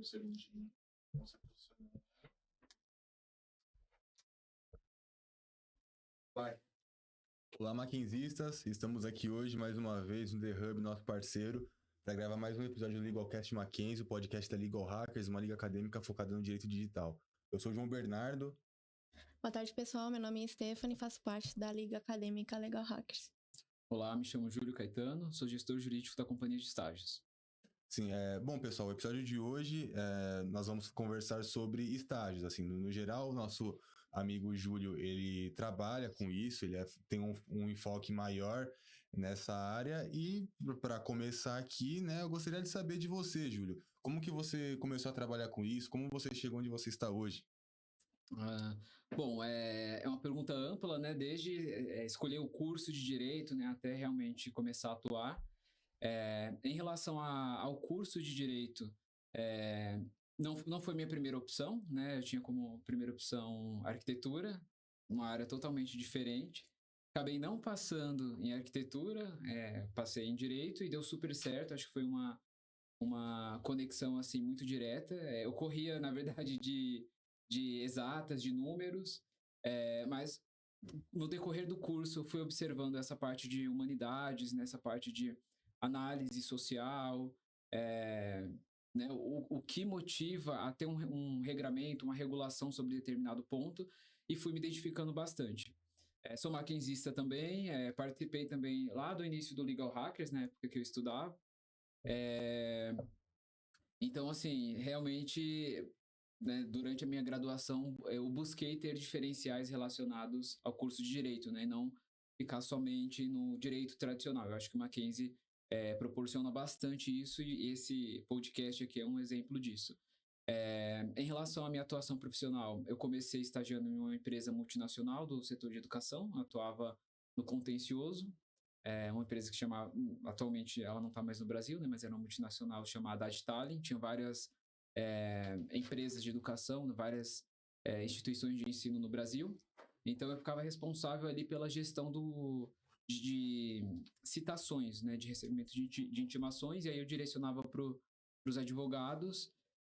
Segundinho. Nossa, profissional. Vai. Olá, maquinzistas! Estamos aqui hoje mais uma vez no The Hub, nosso parceiro, para gravar mais um episódio do LegalCast Mackenzie, o podcast da Legal Hackers, uma liga acadêmica focada no direito digital. Eu sou o João Bernardo. Boa tarde, pessoal. Meu nome é Stephanie e faço parte da Liga Acadêmica Legal Hackers. Olá, me chamo Júlio Caetano, sou gestor jurídico da Companhia de Estágios. Sim, bom, pessoal, o episódio de hoje nós vamos conversar sobre estágios. Assim, no geral, o nosso amigo Júlio, ele trabalha com isso, ele tem um enfoque maior nessa área. E para começar aqui, né, eu gostaria de saber de você, Júlio. Como que você começou a trabalhar com isso? Como você chegou onde você está hoje? Bom, é uma pergunta ampla, né? Desde escolher o curso de direito, né, até realmente começar a atuar. Em relação ao curso de direito, não foi minha primeira opção, né? Eu tinha como primeira opção arquitetura, uma área totalmente diferente. Acabei não passando em arquitetura, passei em direito e deu super certo. Acho que foi uma conexão assim muito direta. Eu corria, na verdade, de exatas, de números, mas no decorrer do curso eu fui observando essa parte de humanidades, nessa parte de análise social, né, o que motiva a ter um regramento, uma regulação sobre determinado ponto, e fui me identificando bastante. Sou maquinzista também, participei também lá do início do Legal Hackers, na época que eu estudava. Então, assim, realmente, né, durante a minha graduação, eu busquei ter diferenciais relacionados ao curso de Direito, né, e não ficar somente no direito tradicional. Eu acho que o Mackenzie proporciona bastante isso, e esse podcast aqui é um exemplo disso. Em relação à minha atuação profissional, eu comecei estagiando em uma empresa multinacional do setor de educação, atuava no contencioso. Uma empresa que chamava, atualmente ela não está mais no Brasil, né, mas era uma multinacional chamada Adtalem, tinha várias empresas de educação, várias instituições de ensino no Brasil. Então eu ficava responsável ali pela gestão de citações, né, de recebimento de intimações, e aí eu direcionava para os advogados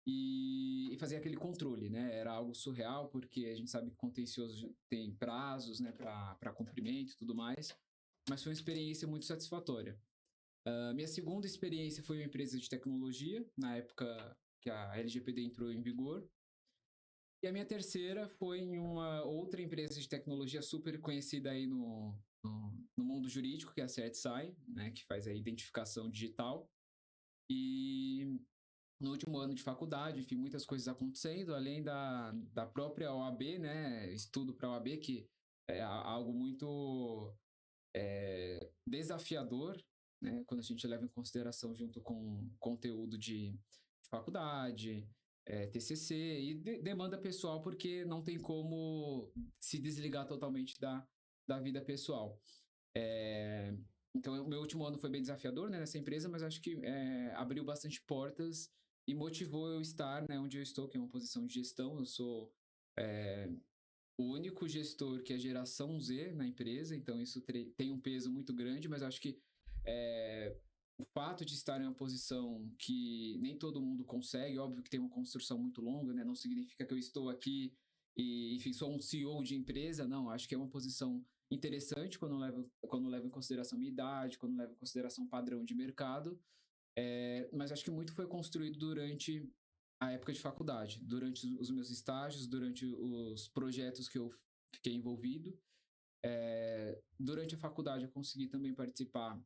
e fazia aquele controle, né? Era algo surreal, porque a gente sabe que contencioso tem prazos, né, para cumprimento e tudo mais, mas foi uma experiência muito satisfatória. Minha segunda experiência foi uma empresa de tecnologia, na época que a LGPD entrou em vigor. E a minha terceira foi em uma outra empresa de tecnologia super conhecida aí no mundo jurídico, que é a CertSign, né, que faz a identificação digital. E no último ano de faculdade, enfim, muitas coisas acontecendo, além da própria OAB, né, estudo para a OAB, que é algo muito desafiador, né, quando a gente leva em consideração junto com conteúdo de faculdade, TCC e demanda pessoal, porque não tem como se desligar totalmente da vida pessoal. Então, o meu último ano foi bem desafiador, né, nessa empresa, mas acho que abriu bastante portas e motivou eu estar, né, onde eu estou, que é uma posição de gestão. Eu sou o único gestor que é geração Z na empresa, então isso tem um peso muito grande, mas acho que o fato de estar em uma posição que nem todo mundo consegue, óbvio que tem uma construção muito longa, né? Não significa que eu estou aqui e, enfim, sou um CEO de empresa, não. Acho que é uma posição interessante quando levo em consideração minha idade, quando levo em consideração padrão de mercado, mas acho que muito foi construído durante a época de faculdade, durante os meus estágios, durante os projetos que eu fiquei envolvido. Durante a faculdade eu consegui também participar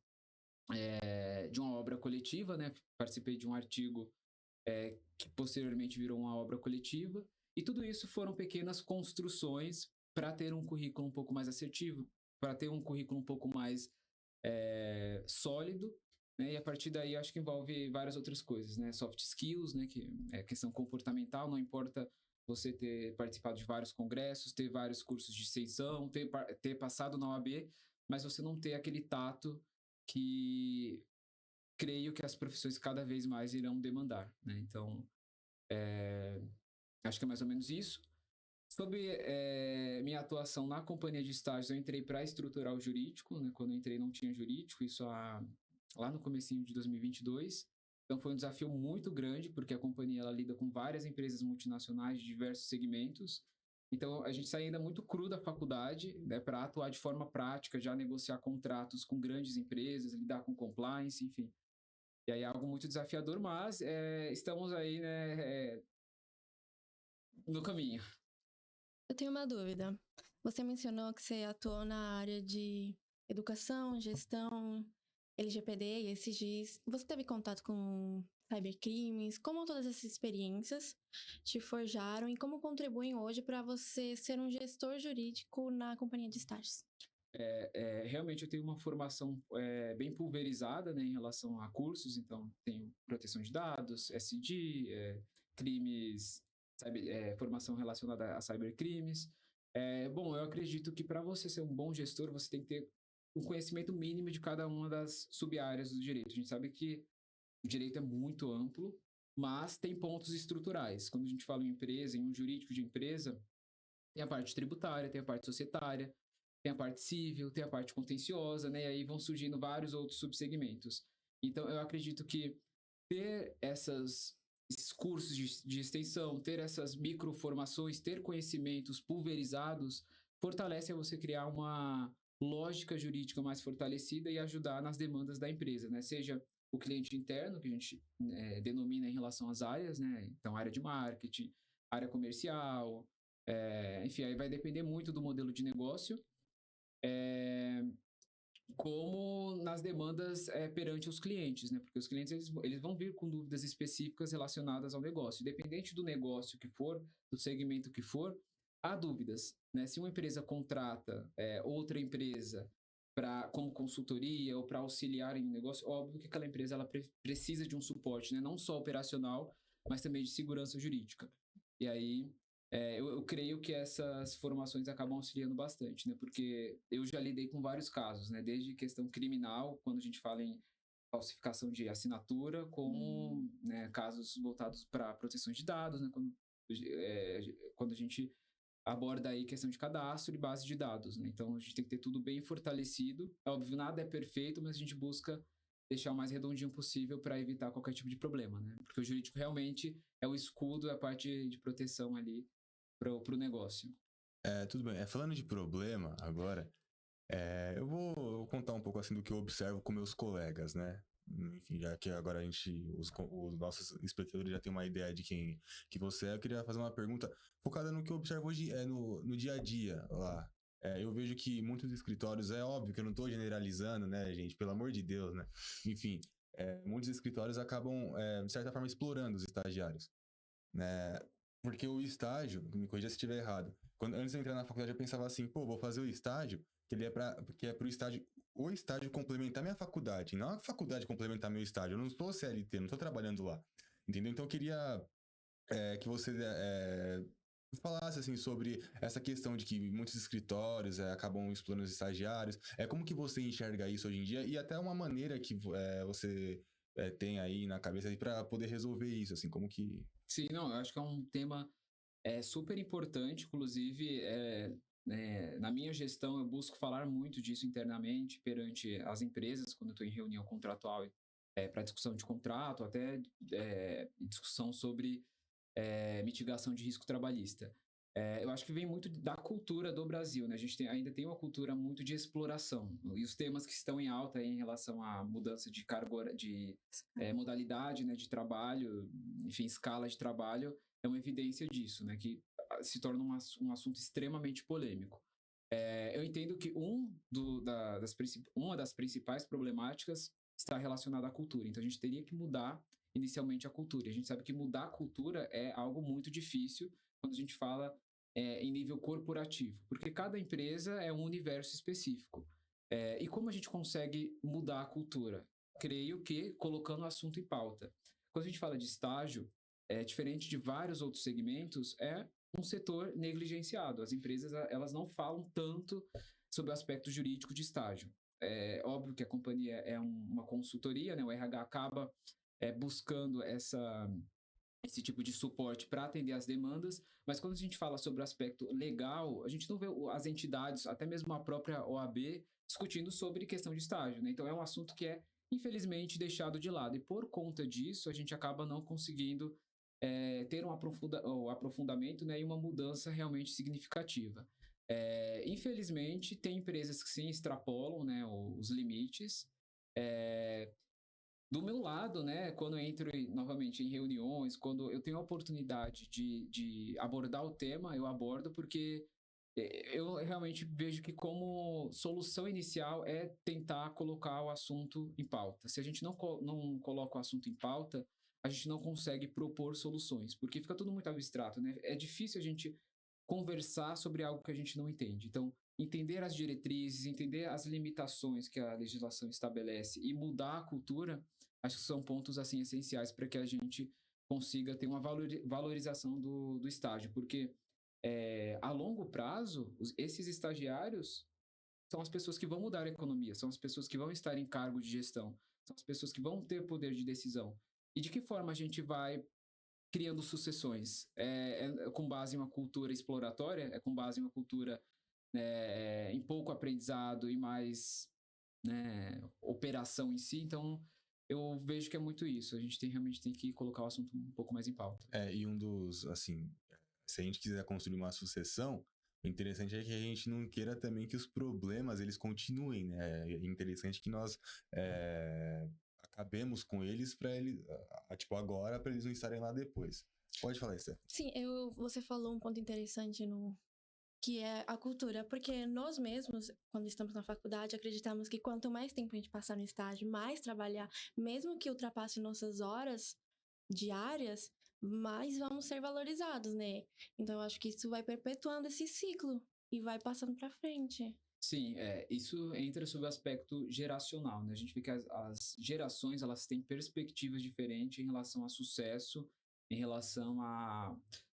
de uma obra coletiva, né? Participei de um artigo que posteriormente virou uma obra coletiva, e tudo isso foram pequenas construções para ter um currículo um pouco mais assertivo, para ter um currículo um pouco mais sólido, né? E a partir daí acho que envolve várias outras coisas, né? Soft skills, né? Que é questão comportamental, não importa você ter participado de vários congressos, ter vários cursos de extensão, ter passado na OAB, mas você não ter aquele tato que creio que as profissões cada vez mais irão demandar, né? Então, acho que é mais ou menos isso. Sobre minha atuação na companhia de estágios, eu entrei para estruturar o jurídico, né? Quando eu entrei não tinha jurídico, isso lá no comecinho de 2022. Então foi um desafio muito grande, porque a companhia ela lida com várias empresas multinacionais de diversos segmentos. Então a gente sai ainda muito cru da faculdade, né, para atuar de forma prática, já negociar contratos com grandes empresas, lidar com compliance, enfim. E aí é algo muito desafiador, mas estamos aí, né, no caminho. Eu tenho uma dúvida. Você mencionou que você atuou na área de educação, gestão, LGPD e SGs. Você teve contato com cybercrimes? Como todas essas experiências te forjaram e como contribuem hoje para você ser um gestor jurídico na companhia de estágios? Realmente eu tenho uma formação bem pulverizada, né, em relação a cursos, então tenho proteção de dados, SD, crimes, formação relacionada a cybercrimes. Bom, eu acredito que para você ser um bom gestor, você tem que ter um conhecimento mínimo de cada uma das sub-áreas do direito. A gente sabe que o direito é muito amplo, mas tem pontos estruturais. Quando a gente fala em empresa, em um jurídico de empresa, tem a parte tributária, tem a parte societária, tem a parte civil, tem a parte contenciosa, né? E aí vão surgindo vários outros subsegmentos. Então, eu acredito que ter esses cursos de extensão, ter essas microformações, ter conhecimentos pulverizados, fortalece a você criar uma lógica jurídica mais fortalecida e ajudar nas demandas da empresa, né? Seja o cliente interno, que a gente denomina em relação às áreas, né? Então, área de marketing, área comercial, enfim, aí vai depender muito do modelo de negócio, como nas demandas perante os clientes, né? Porque os clientes eles vão vir com dúvidas específicas relacionadas ao negócio. Independente do negócio que for, do segmento que for, há dúvidas, né? Se uma empresa contrata outra empresa como consultoria ou para auxiliar em um negócio, óbvio que aquela empresa ela precisa de um suporte, né? Não só operacional, mas também de segurança jurídica. E aí eu creio que essas formações acabam auxiliando bastante, né? Porque eu já lidei com vários casos, né? Desde questão criminal, quando a gente fala em falsificação de assinatura, como né, casos voltados para proteção de dados, né? Quando a gente aborda aí questão de cadastro e base de dados, né? Então a gente tem que ter tudo bem fortalecido. É óbvio, nada é perfeito, mas a gente busca deixar o mais redondinho possível para evitar qualquer tipo de problema, né? Porque o jurídico realmente é o escudo, é a parte de proteção ali para o negócio. Tudo bem. Falando de problema agora, eu vou contar um pouco assim do que eu observo com meus colegas, né? Enfim, já que agora os nossos espectadores já têm uma ideia de quem que você é, eu queria fazer uma pergunta focada no que eu observo hoje no dia a dia lá. Eu vejo que muitos escritórios, é óbvio que eu não estou generalizando, né, gente? Pelo amor de Deus, né? Enfim, muitos escritórios acabam, de certa forma, explorando os estagiários, né? Porque o estágio, me corrija se estiver errado, antes de eu entrar na faculdade eu pensava assim, pô, vou fazer o estágio, que é pro estágio, o estágio complementar minha faculdade, não a faculdade complementar meu estágio. Eu não estou CLT, não estou trabalhando lá, entendeu? Então eu queria que você falasse assim sobre essa questão de que muitos escritórios acabam explorando os estagiários. Como que você enxerga isso hoje em dia e até uma maneira que você tem aí na cabeça para poder resolver isso, assim, como que... Sim, não, eu acho que é um tema super importante, inclusive na minha gestão eu busco falar muito disso internamente perante as empresas, quando eu estou em reunião contratual para discussão de contrato, até discussão sobre mitigação de risco trabalhista. Eu acho que vem muito da cultura do Brasil, né? A gente ainda tem uma cultura muito de exploração. E os temas que estão em alta aí em relação à mudança de carga, de modalidade, né, de trabalho, enfim, escala de trabalho, é uma evidência disso, né? Que se torna um assunto extremamente polêmico. Eu entendo que uma das principais problemáticas está relacionada à cultura. Então, a gente teria que mudar inicialmente a cultura. E a gente sabe que mudar a cultura é algo muito difícil quando a gente fala em nível corporativo, porque cada empresa é um universo específico. E como a gente consegue mudar a cultura? Creio que colocando o assunto em pauta. Quando a gente fala de estágio, diferente de vários outros segmentos, é um setor negligenciado. As empresas elas não falam tanto sobre o aspecto jurídico de estágio. É óbvio que a companhia é uma consultoria, né? O RH acaba buscando esse tipo de suporte para atender as demandas, mas quando a gente fala sobre o aspecto legal, a gente não vê as entidades, até mesmo a própria OAB, discutindo sobre questão de estágio, né? Então é um assunto que é infelizmente, deixado de lado. E por conta disso, a gente acaba não conseguindo ter um aprofundamento, né, e uma mudança realmente significativa. Infelizmente, tem empresas que sim extrapolam, né, os limites. Do meu lado, né, quando eu entro novamente em reuniões, quando eu tenho a oportunidade de abordar o tema, eu abordo porque eu realmente vejo que como solução inicial é tentar colocar o assunto em pauta. Se a gente não coloca o assunto em pauta, a gente não consegue propor soluções, porque fica tudo muito abstrato, né? É difícil a gente conversar sobre algo que a gente não entende. Então, entender as diretrizes, entender as limitações que a legislação estabelece e mudar a cultura, acho que são pontos assim essenciais para que a gente consiga ter uma valorização do estágio, porque a longo prazo, esses estagiários são as pessoas que vão mudar a economia, são as pessoas que vão estar em cargo de gestão, são as pessoas que vão ter poder de decisão. E de que forma a gente vai criando sucessões? Com base em uma cultura exploratória? É com base em uma cultura em pouco aprendizado e mais, né, operação em si? Então, eu vejo que é muito isso. A gente realmente tem que colocar o assunto um pouco mais em pauta. E um dos, assim, se a gente quiser construir uma sucessão, o interessante é que a gente não queira também que os problemas, eles continuem, né? É interessante que nós acabemos com eles para eles, tipo, agora, para eles não estarem lá depois. Pode falar, Esther. Sim, você falou um ponto interessante que é a cultura, porque nós mesmos, quando estamos na faculdade, acreditamos que quanto mais tempo a gente passar no estágio, mais trabalhar, mesmo que ultrapasse nossas horas diárias, mais vamos ser valorizados, né? Então, eu acho que isso vai perpetuando esse ciclo e vai passando para frente. Sim, isso entra sob o aspecto geracional, né? A gente vê que as gerações, elas têm perspectivas diferentes em relação a sucesso, em relação a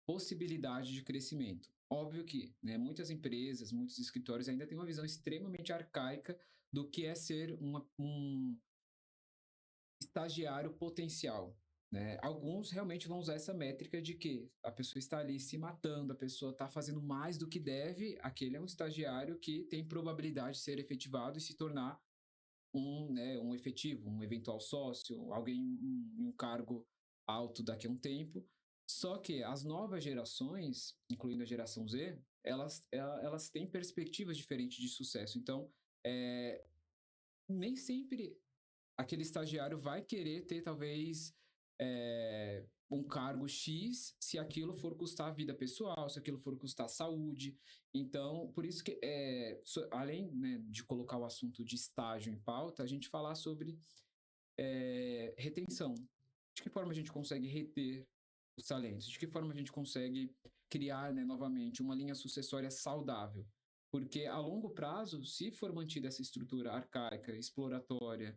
possibilidade de crescimento. Óbvio que, né, muitas empresas, muitos escritórios ainda têm uma visão extremamente arcaica do que é ser um estagiário potencial, né? Alguns realmente vão usar essa métrica de que a pessoa está ali se matando, a pessoa está fazendo mais do que deve, aquele é um estagiário que tem probabilidade de ser efetivado e se tornar um efetivo, um eventual sócio, alguém em um cargo alto daqui a um tempo. Só que as novas gerações, incluindo a geração Z, elas têm perspectivas diferentes de sucesso. Então, nem sempre aquele estagiário vai querer ter, talvez, um cargo X, se aquilo for custar a vida pessoal, se aquilo for custar a saúde. Então, por isso que, além, né, de colocar o assunto de estágio em pauta, a gente falar sobre retenção. De que forma a gente consegue reter os talentos? De que forma a gente consegue criar, né, novamente, uma linha sucessória saudável? Porque, a longo prazo, se for mantida essa estrutura arcaica, exploratória,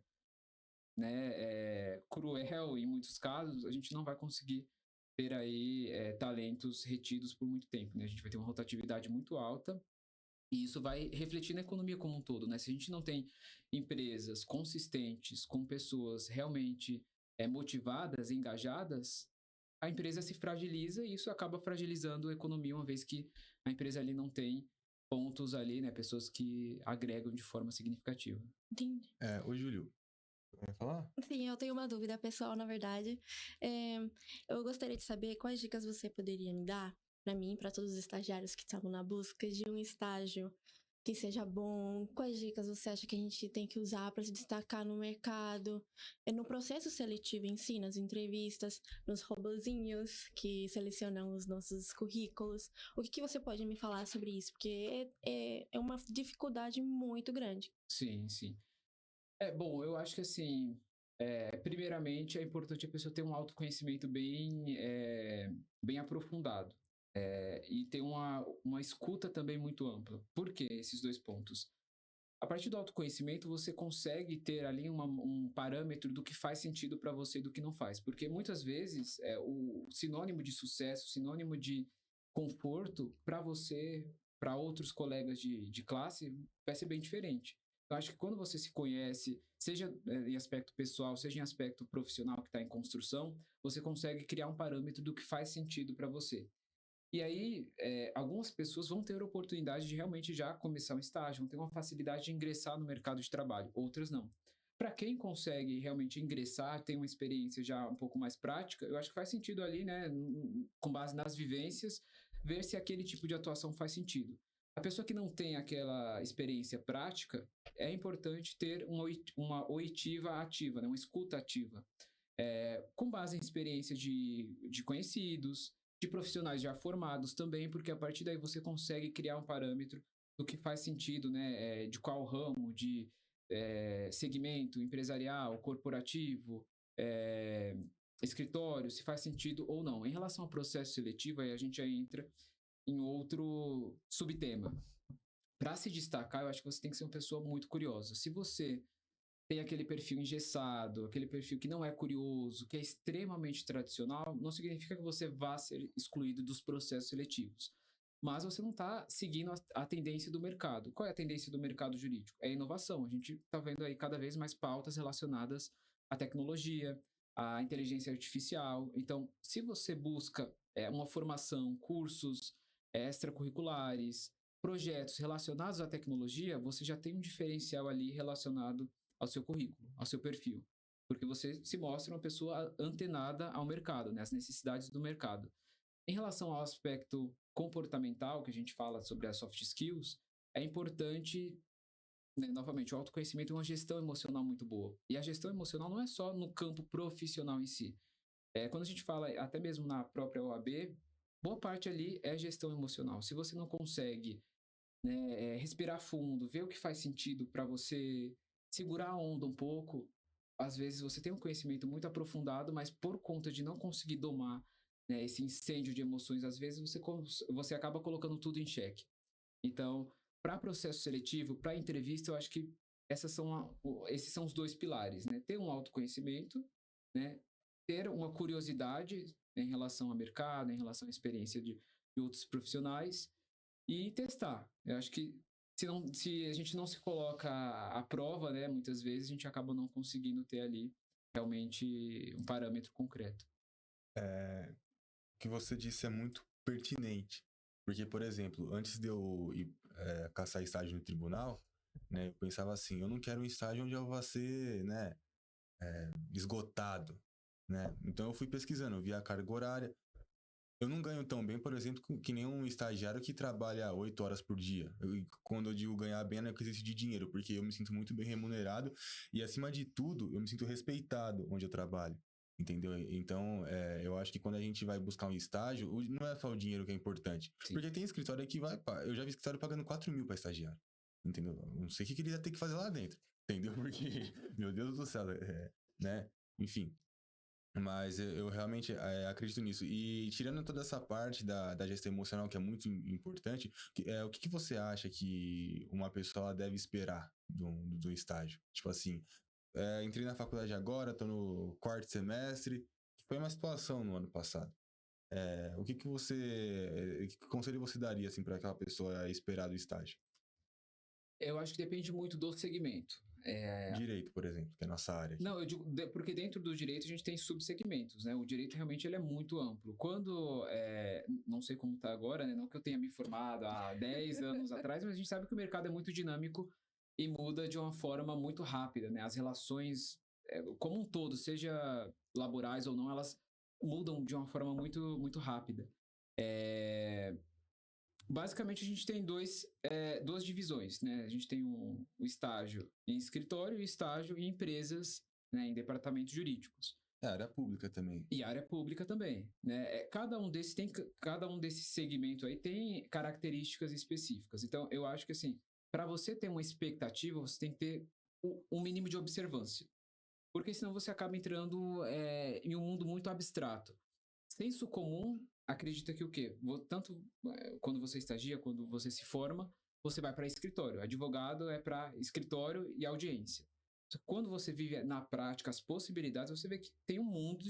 né, cruel em muitos casos, a gente não vai conseguir ter aí talentos retidos por muito tempo, né? A gente vai ter uma rotatividade muito alta e isso vai refletir na economia como um todo, né? Se a gente não tem empresas consistentes, com pessoas realmente motivadas, engajadas, a empresa se fragiliza e isso acaba fragilizando a economia, uma vez que a empresa ali não tem pontos ali, né? Pessoas que agregam de forma significativa. Entendi. Ô, Júlio, vai falar? Sim, eu tenho uma dúvida pessoal, na verdade. Eu gostaria de saber quais dicas você poderia me dar para mim, para todos os estagiários que estavam na busca de um estágio que seja bom. Quais dicas você acha que a gente tem que usar para se destacar no mercado, no processo seletivo em si, nas entrevistas, nos robozinhos que selecionam os nossos currículos? O que você pode me falar sobre isso? Porque é uma dificuldade muito grande. Sim, sim. Bom, eu acho que assim, primeiramente é importante a pessoa ter um autoconhecimento bem aprofundado e ter uma escuta também muito ampla. Por que esses dois pontos? A partir do autoconhecimento, você consegue ter ali um parâmetro do que faz sentido para você e do que não faz. Porque muitas vezes o sinônimo de sucesso, sinônimo de conforto para você, para outros colegas de classe, vai ser bem diferente. Eu acho que quando você se conhece, seja em aspecto pessoal, seja em aspecto profissional que está em construção, você consegue criar um parâmetro do que faz sentido para você. E aí, algumas pessoas vão ter a oportunidade de realmente já começar um estágio, vão ter uma facilidade de ingressar no mercado de trabalho, outras não. para quem consegue realmente ingressar, tem uma experiência já um pouco mais prática, eu acho que faz sentido ali, né, com base nas vivências, ver se aquele tipo de atuação faz sentido. A pessoa que não tem aquela experiência prática, é importante ter uma oitiva ativa, né, uma escuta ativa, com base em experiência de conhecidos, de profissionais já formados também, porque a partir daí você consegue criar um parâmetro do que faz sentido, né, de qual ramo, de segmento empresarial, corporativo, escritório, se faz sentido ou não. Em relação ao processo seletivo, aí a gente já entra em outro subtema. Para se destacar, eu acho que você tem que ser uma pessoa muito curiosa. Se você tem aquele perfil engessado, aquele perfil que não é curioso, que é extremamente tradicional, não significa que você vá ser excluído dos processos seletivos. Mas você não está seguindo a tendência do mercado. Qual é a tendência do mercado jurídico? É a inovação. A gente está vendo aí cada vez mais pautas relacionadas à tecnologia, à inteligência artificial. Então, se você busca uma formação, cursos extracurriculares, projetos relacionados à tecnologia, você já tem um diferencial ali relacionado ao seu currículo, ao seu perfil. Porque você se mostra uma pessoa antenada ao mercado, né, às necessidades do mercado. Em relação ao aspecto comportamental, que a gente fala sobre as soft skills, é importante, né, novamente, o autoconhecimento é uma gestão emocional muito boa. E a gestão emocional não é só no campo profissional em si. Quando a gente fala, até mesmo na própria OAB, boa parte ali é gestão emocional. Se você não consegue, né, respirar fundo, ver o que faz sentido para você segurar a onda um pouco, às vezes você tem um conhecimento muito aprofundado, mas por conta de não conseguir domar, né, esse incêndio de emoções, às vezes você acaba colocando tudo em xeque. Então, para processo seletivo, para entrevista, eu acho que esses são os dois pilares, né? Ter um autoconhecimento, né? Ter uma curiosidade em relação ao mercado, em relação à experiência de outros profissionais e testar. Eu acho que se a gente não se coloca à prova, né, muitas vezes a gente acaba não conseguindo ter ali realmente um parâmetro concreto. O que você disse é muito pertinente. Porque, por exemplo, antes de eu ir caçar estágio no tribunal, né, eu pensava assim, eu não quero um estágio onde eu vou ser, né, esgotado, né? Então eu fui pesquisando, eu vi a carga horária. Eu não ganho tão bem, por exemplo, que nem um estagiário que trabalha 8 horas por dia. Quando eu digo ganhar bem, não é quesito de dinheiro, porque eu me sinto muito bem remunerado e, acima de tudo, eu me sinto respeitado onde eu trabalho. Entendeu? Então, eu acho que quando a gente vai buscar um estágio, não é só o dinheiro que é importante. Sim. Porque tem escritório que vai. Eu já vi escritório pagando 4 mil pra estagiário. Entendeu? Não sei o que ele ia ter que fazer lá dentro. Entendeu? Porque, meu Deus do céu, né? Enfim. Mas eu realmente acredito nisso. E tirando toda essa parte da gestão emocional, que é muito importante, o que você acha que uma pessoa deve esperar do estágio? Tipo assim, entrei na faculdade agora, tô no 4º semestre. Foi uma situação no ano passado. Que conselho você daria assim, para aquela pessoa esperar do estágio? Eu acho que depende muito do segmento. Direito, por exemplo, que é a nossa área aqui. Não, eu digo, porque dentro do direito a gente tem subsegmentos, né? O direito realmente ele é muito amplo. Quando, não sei como está agora, né? Não que eu tenha me formado há 10 anos atrás, mas a gente sabe que o mercado é muito dinâmico e muda de uma forma muito rápida, né? As relações, como um todo, seja laborais ou não, elas mudam de uma forma muito, muito rápida. Basicamente, a gente tem duas divisões, né? A gente tem o estágio em escritório e o estágio em empresas, né? Em departamentos jurídicos. É área pública também. E área pública também, né? Cada um desses segmentos aí tem características específicas. Então, eu acho que, assim, para você ter uma expectativa, você tem que ter um mínimo de observância. Porque senão você acaba entrando em um mundo muito abstrato. Senso comum acredita que o quê? Tanto quando você estagia, quando você se forma, você vai para escritório. Advogado é para escritório e audiência. Quando você vive na prática as possibilidades, você vê que tem um mundo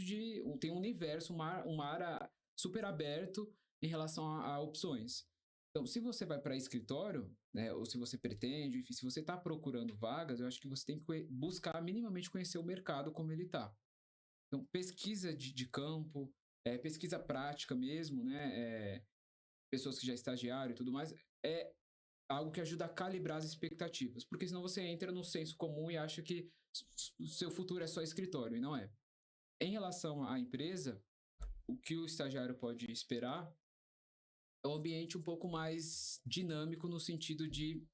tem um universo, um mar super aberto em relação a opções. Então, se você vai para escritório, né, ou se você pretende, enfim, se você está procurando vagas, eu acho que você tem que buscar minimamente conhecer o mercado como ele está. Então, pesquisa de campo, pesquisa prática mesmo, né? Pessoas que já estagiaram e tudo mais. algo que ajuda a calibrar as expectativas, porque senão você entra no senso comum e acha que o seu futuro é só escritório, e não é. Em relação à empresa, o que o estagiário pode esperar é um ambiente um pouco mais dinâmico no sentido de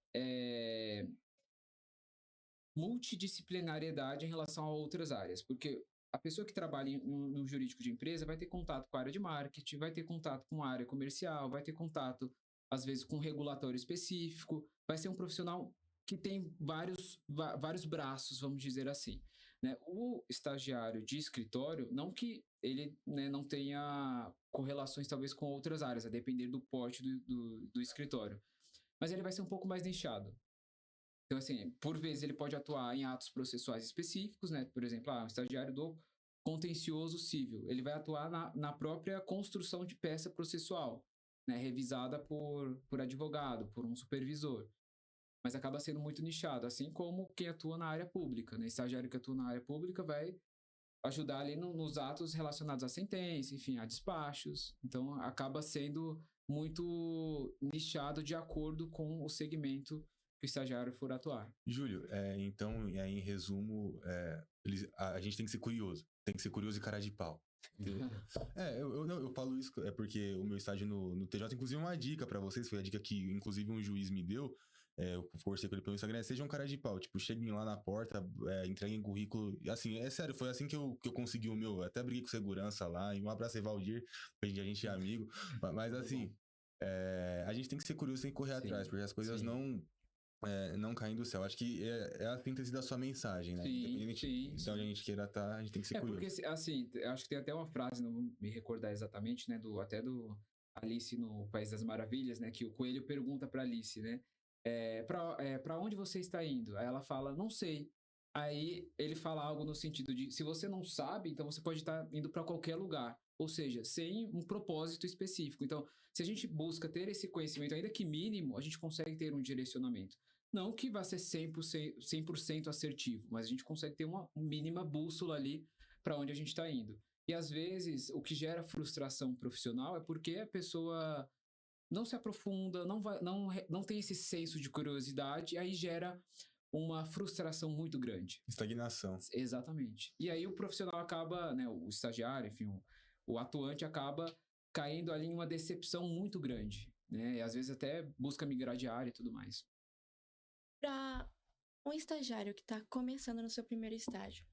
multidisciplinariedade em relação a outras áreas, porque a pessoa que trabalha no jurídico de empresa vai ter contato com a área de marketing, vai ter contato com a área comercial, vai ter contato, às vezes, com um regulatório específico, vai ser um profissional que tem vários braços, vamos dizer assim. Né? O estagiário de escritório, não que ele, né, não tenha correlações, talvez, com outras áreas, a depender do porte do escritório, mas ele vai ser um pouco mais nichado. Então, assim, por vezes ele pode atuar em atos processuais específicos, né? Por exemplo, um estagiário do contencioso civil, ele vai atuar na própria construção de peça processual, né? Revisada por advogado, por um supervisor. Mas acaba sendo muito nichado, assim como quem atua na área pública, né? Estagiário que atua na área pública vai ajudar ali nos atos relacionados à sentença, enfim, a despachos. Então, acaba sendo muito nichado de acordo com o segmento que o estagiário for atuar. Júlio, então, em resumo, a gente tem que ser curioso. Tem que ser curioso e cara de pau. Eu falo isso porque o meu estágio no TJ, inclusive, uma dica pra vocês, foi a dica que, inclusive, um juiz me deu. Eu conversei com ele pelo Instagram, seja um cara de pau, tipo, cheguem lá na porta, entreguem currículo, assim, é sério, foi assim que eu consegui o meu, até briguei com segurança lá, e um abraço aí, Valdir, a gente é amigo, mas assim, a gente tem que ser curioso, tem que correr atrás, porque as coisas não caem do céu. Acho que é a síntese da sua mensagem, né? Independente de onde a gente queira estar, a gente tem que ser curioso. Porque, assim, eu acho que tem até uma frase, não vou me recordar exatamente, né? Até do Alice no País das Maravilhas, né? Que o coelho pergunta pra Alice, né? Pra onde você está indo? Aí ela fala, não sei. Aí ele fala algo no sentido de, se você não sabe, então você pode estar indo pra qualquer lugar. Ou seja, sem um propósito específico. Então, se a gente busca ter esse conhecimento, ainda que mínimo, a gente consegue ter um direcionamento. Não que vá ser 100% assertivo, mas a gente consegue ter uma mínima bússola ali para onde a gente está indo. E às vezes o que gera frustração profissional é porque a pessoa não se aprofunda, não tem esse senso de curiosidade, aí gera uma frustração muito grande. Estagnação. Exatamente. E aí o profissional acaba, né, o estagiário, enfim, o atuante acaba caindo ali em uma decepção muito grande, né? E às vezes até busca migrar de área e tudo mais. Para um estagiário que está começando no seu primeiro estágio,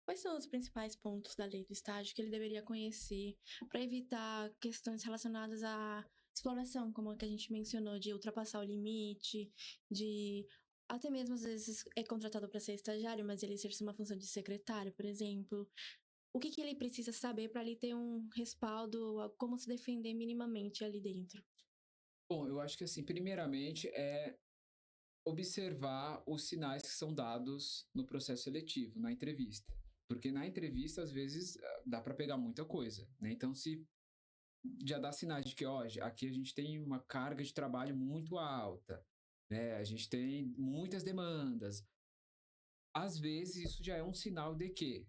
quais são os principais pontos da lei do estágio que ele deveria conhecer para evitar questões relacionadas à exploração, como a que a gente mencionou, de ultrapassar o limite, de até mesmo às vezes é contratado para ser estagiário, mas ele exerce uma função de secretário, por exemplo. O que ele precisa saber para ele ter um respaldo, como se defender minimamente ali dentro? Bom, eu acho que assim, primeiramente é observar os sinais que são dados no processo seletivo, na entrevista. Porque na entrevista, às vezes, dá para pegar muita coisa, né? Então, se já dá sinais de que, ó, aqui a gente tem uma carga de trabalho muito alta, né? A gente tem muitas demandas. Às vezes, isso já é um sinal de que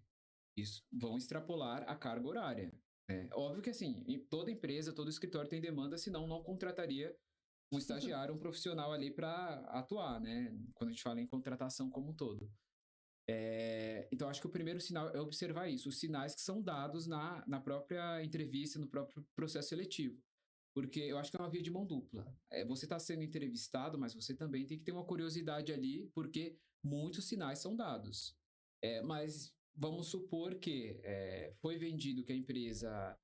vão extrapolar a carga horária, né? Óbvio que, assim, toda empresa, todo escritório tem demanda, senão não contrataria um estagiário, um profissional ali para atuar, né? Quando a gente fala em contratação como um todo. Então, acho que o primeiro sinal é observar isso, os sinais que são dados na própria entrevista, no próprio processo seletivo. Porque eu acho que é uma via de mão dupla. Você está sendo entrevistado, mas você também tem que ter uma curiosidade ali, porque muitos sinais são dados. Mas vamos supor que foi vendido que a empresa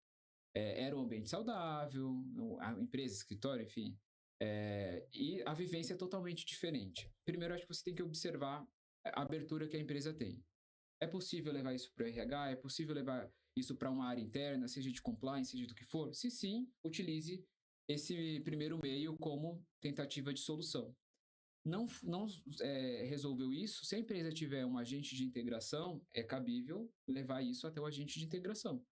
era um ambiente saudável, a empresa, escritório, enfim, e a vivência é totalmente diferente. Primeiro, acho que você tem que observar a abertura que a empresa tem. É possível levar isso para o RH? É possível levar isso para uma área interna, seja de compliance, seja do que for? Se sim, utilize esse primeiro meio como tentativa de solução. Não resolveu isso, se a empresa tiver um agente de integração, é cabível levar isso até o agente de integração.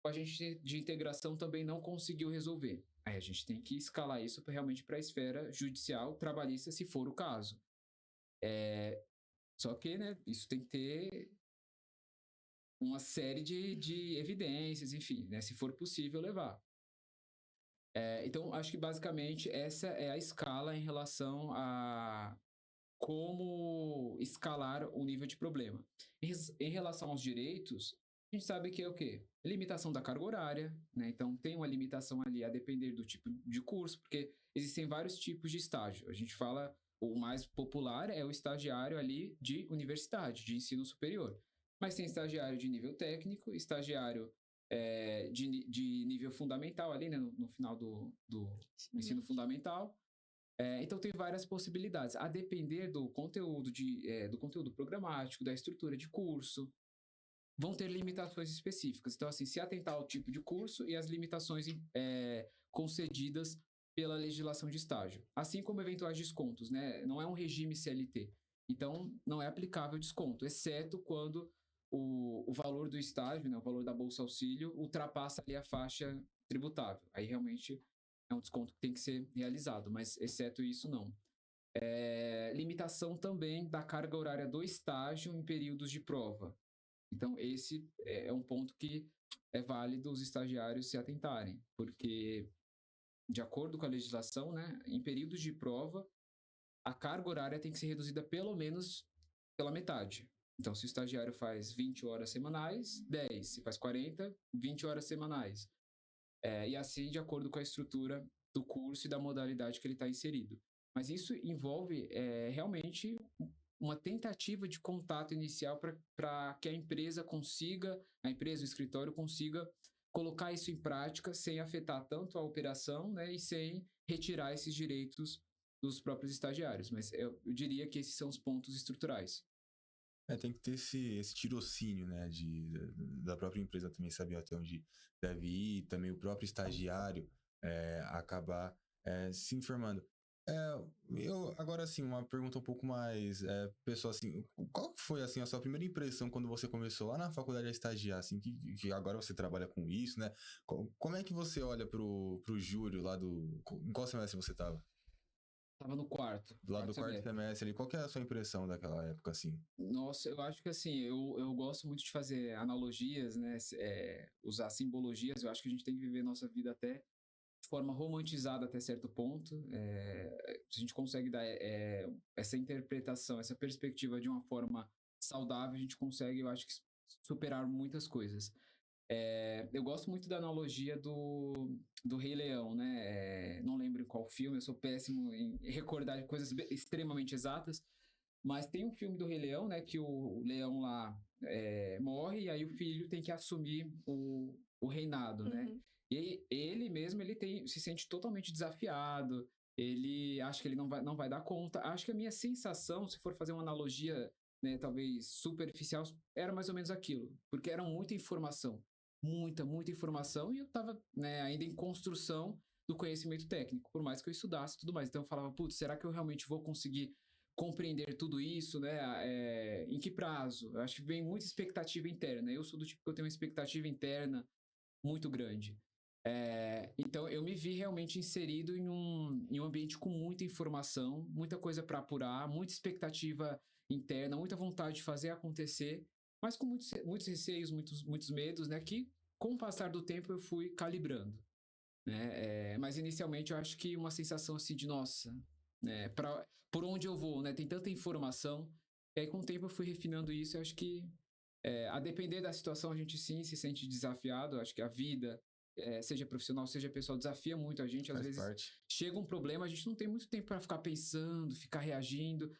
O agente de integração também não conseguiu resolver. Aí a gente tem que escalar isso realmente para a esfera judicial, trabalhista, se for o caso. Só que, né, isso tem que ter uma série de evidências, enfim, né, se for possível levar. Então, acho que basicamente essa é a escala em relação a como escalar o nível de problema. Em relação aos direitos, a gente sabe que é o quê? Limitação da carga horária, né? Então, tem uma limitação ali a depender do tipo de curso, porque existem vários tipos de estágio. A gente fala, o mais popular é o estagiário ali de universidade, de ensino superior. Mas tem estagiário de nível técnico, estagiário de nível fundamental ali, né? No final do ensino fundamental. Então tem várias possibilidades, a depender do conteúdo do conteúdo programático, da estrutura de curso, vão ter limitações específicas. Então, assim, se atentar ao tipo de curso e as limitações concedidas pela legislação de estágio, assim como eventuais descontos, né? Não é um regime CLT, então não é aplicável desconto, exceto quando o valor do estágio, né, o valor da bolsa auxílio, ultrapassa ali a faixa tributável. Aí realmente é um desconto que tem que ser realizado, mas exceto isso, não. Limitação também da carga horária do estágio em períodos de prova. Então, esse é um ponto que é válido os estagiários se atentarem, porque, de acordo com a legislação, né, em períodos de prova, a carga horária tem que ser reduzida pelo menos pela metade. Então, se o estagiário faz 20 horas semanais, 10. Se faz 40, 20 horas semanais. E assim de acordo com a estrutura do curso e da modalidade que ele está inserido. Mas isso envolve realmente uma tentativa de contato inicial para que a empresa, o escritório consiga colocar isso em prática sem afetar tanto a operação, né, e sem retirar esses direitos dos próprios estagiários. Mas eu diria que esses são os pontos estruturais. Tem que ter esse tirocínio, né, da própria empresa também saber até onde deve ir, também o próprio estagiário acabar se informando. Agora, assim, uma pergunta um pouco mais pessoal, assim, qual foi, assim, a sua primeira impressão quando você começou lá na faculdade a estagiar, assim, que agora você trabalha com isso, né? Como é que você olha pro Júlio lá em qual semestre você tava? Tava no quarto. Do lado do quarto semestre ali, qual que é a sua impressão daquela época, assim? Nossa, eu acho que assim, eu gosto muito de fazer analogias, né? Usar simbologias. Eu acho que a gente tem que viver nossa vida até de forma romantizada até certo ponto. Se a gente consegue dar essa interpretação, essa perspectiva de uma forma saudável, a gente consegue, eu acho que, superar muitas coisas. Eu gosto muito da analogia do Rei Leão, né? Não lembro em qual filme, eu sou péssimo em recordar coisas extremamente exatas, mas tem um filme do Rei Leão, né? Que o leão lá morre e aí o filho tem que assumir o reinado, né? E ele mesmo, se sente totalmente desafiado, ele acha que ele não vai dar conta. Acho que a minha sensação, se for fazer uma analogia, né, talvez superficial, era mais ou menos aquilo, porque era muita informação. Muita informação, e eu estava, né, ainda em construção do conhecimento técnico, por mais que eu estudasse e tudo mais. Então eu falava, putz, será que eu realmente vou conseguir compreender tudo isso, né? Em que prazo? Eu acho que vem muita expectativa interna. Eu sou do tipo que eu tenho uma expectativa interna muito grande. Então eu me vi realmente inserido em um ambiente com muita informação, muita coisa para apurar, muita expectativa interna, muita vontade de fazer acontecer, mas com muitos receios, muitos medos, né? Que com o passar do tempo eu fui calibrando, né? Mas inicialmente eu acho que uma sensação assim de nossa, né? Por onde eu vou, né? Tem tanta informação. E aí com o tempo eu fui refinando isso. Eu acho que a depender da situação a gente sim se sente desafiado. Eu acho que a vida, seja profissional, seja pessoal, desafia muito a gente. Às vezes chega um problema, a gente não tem muito tempo para ficar pensando, ficar reagindo.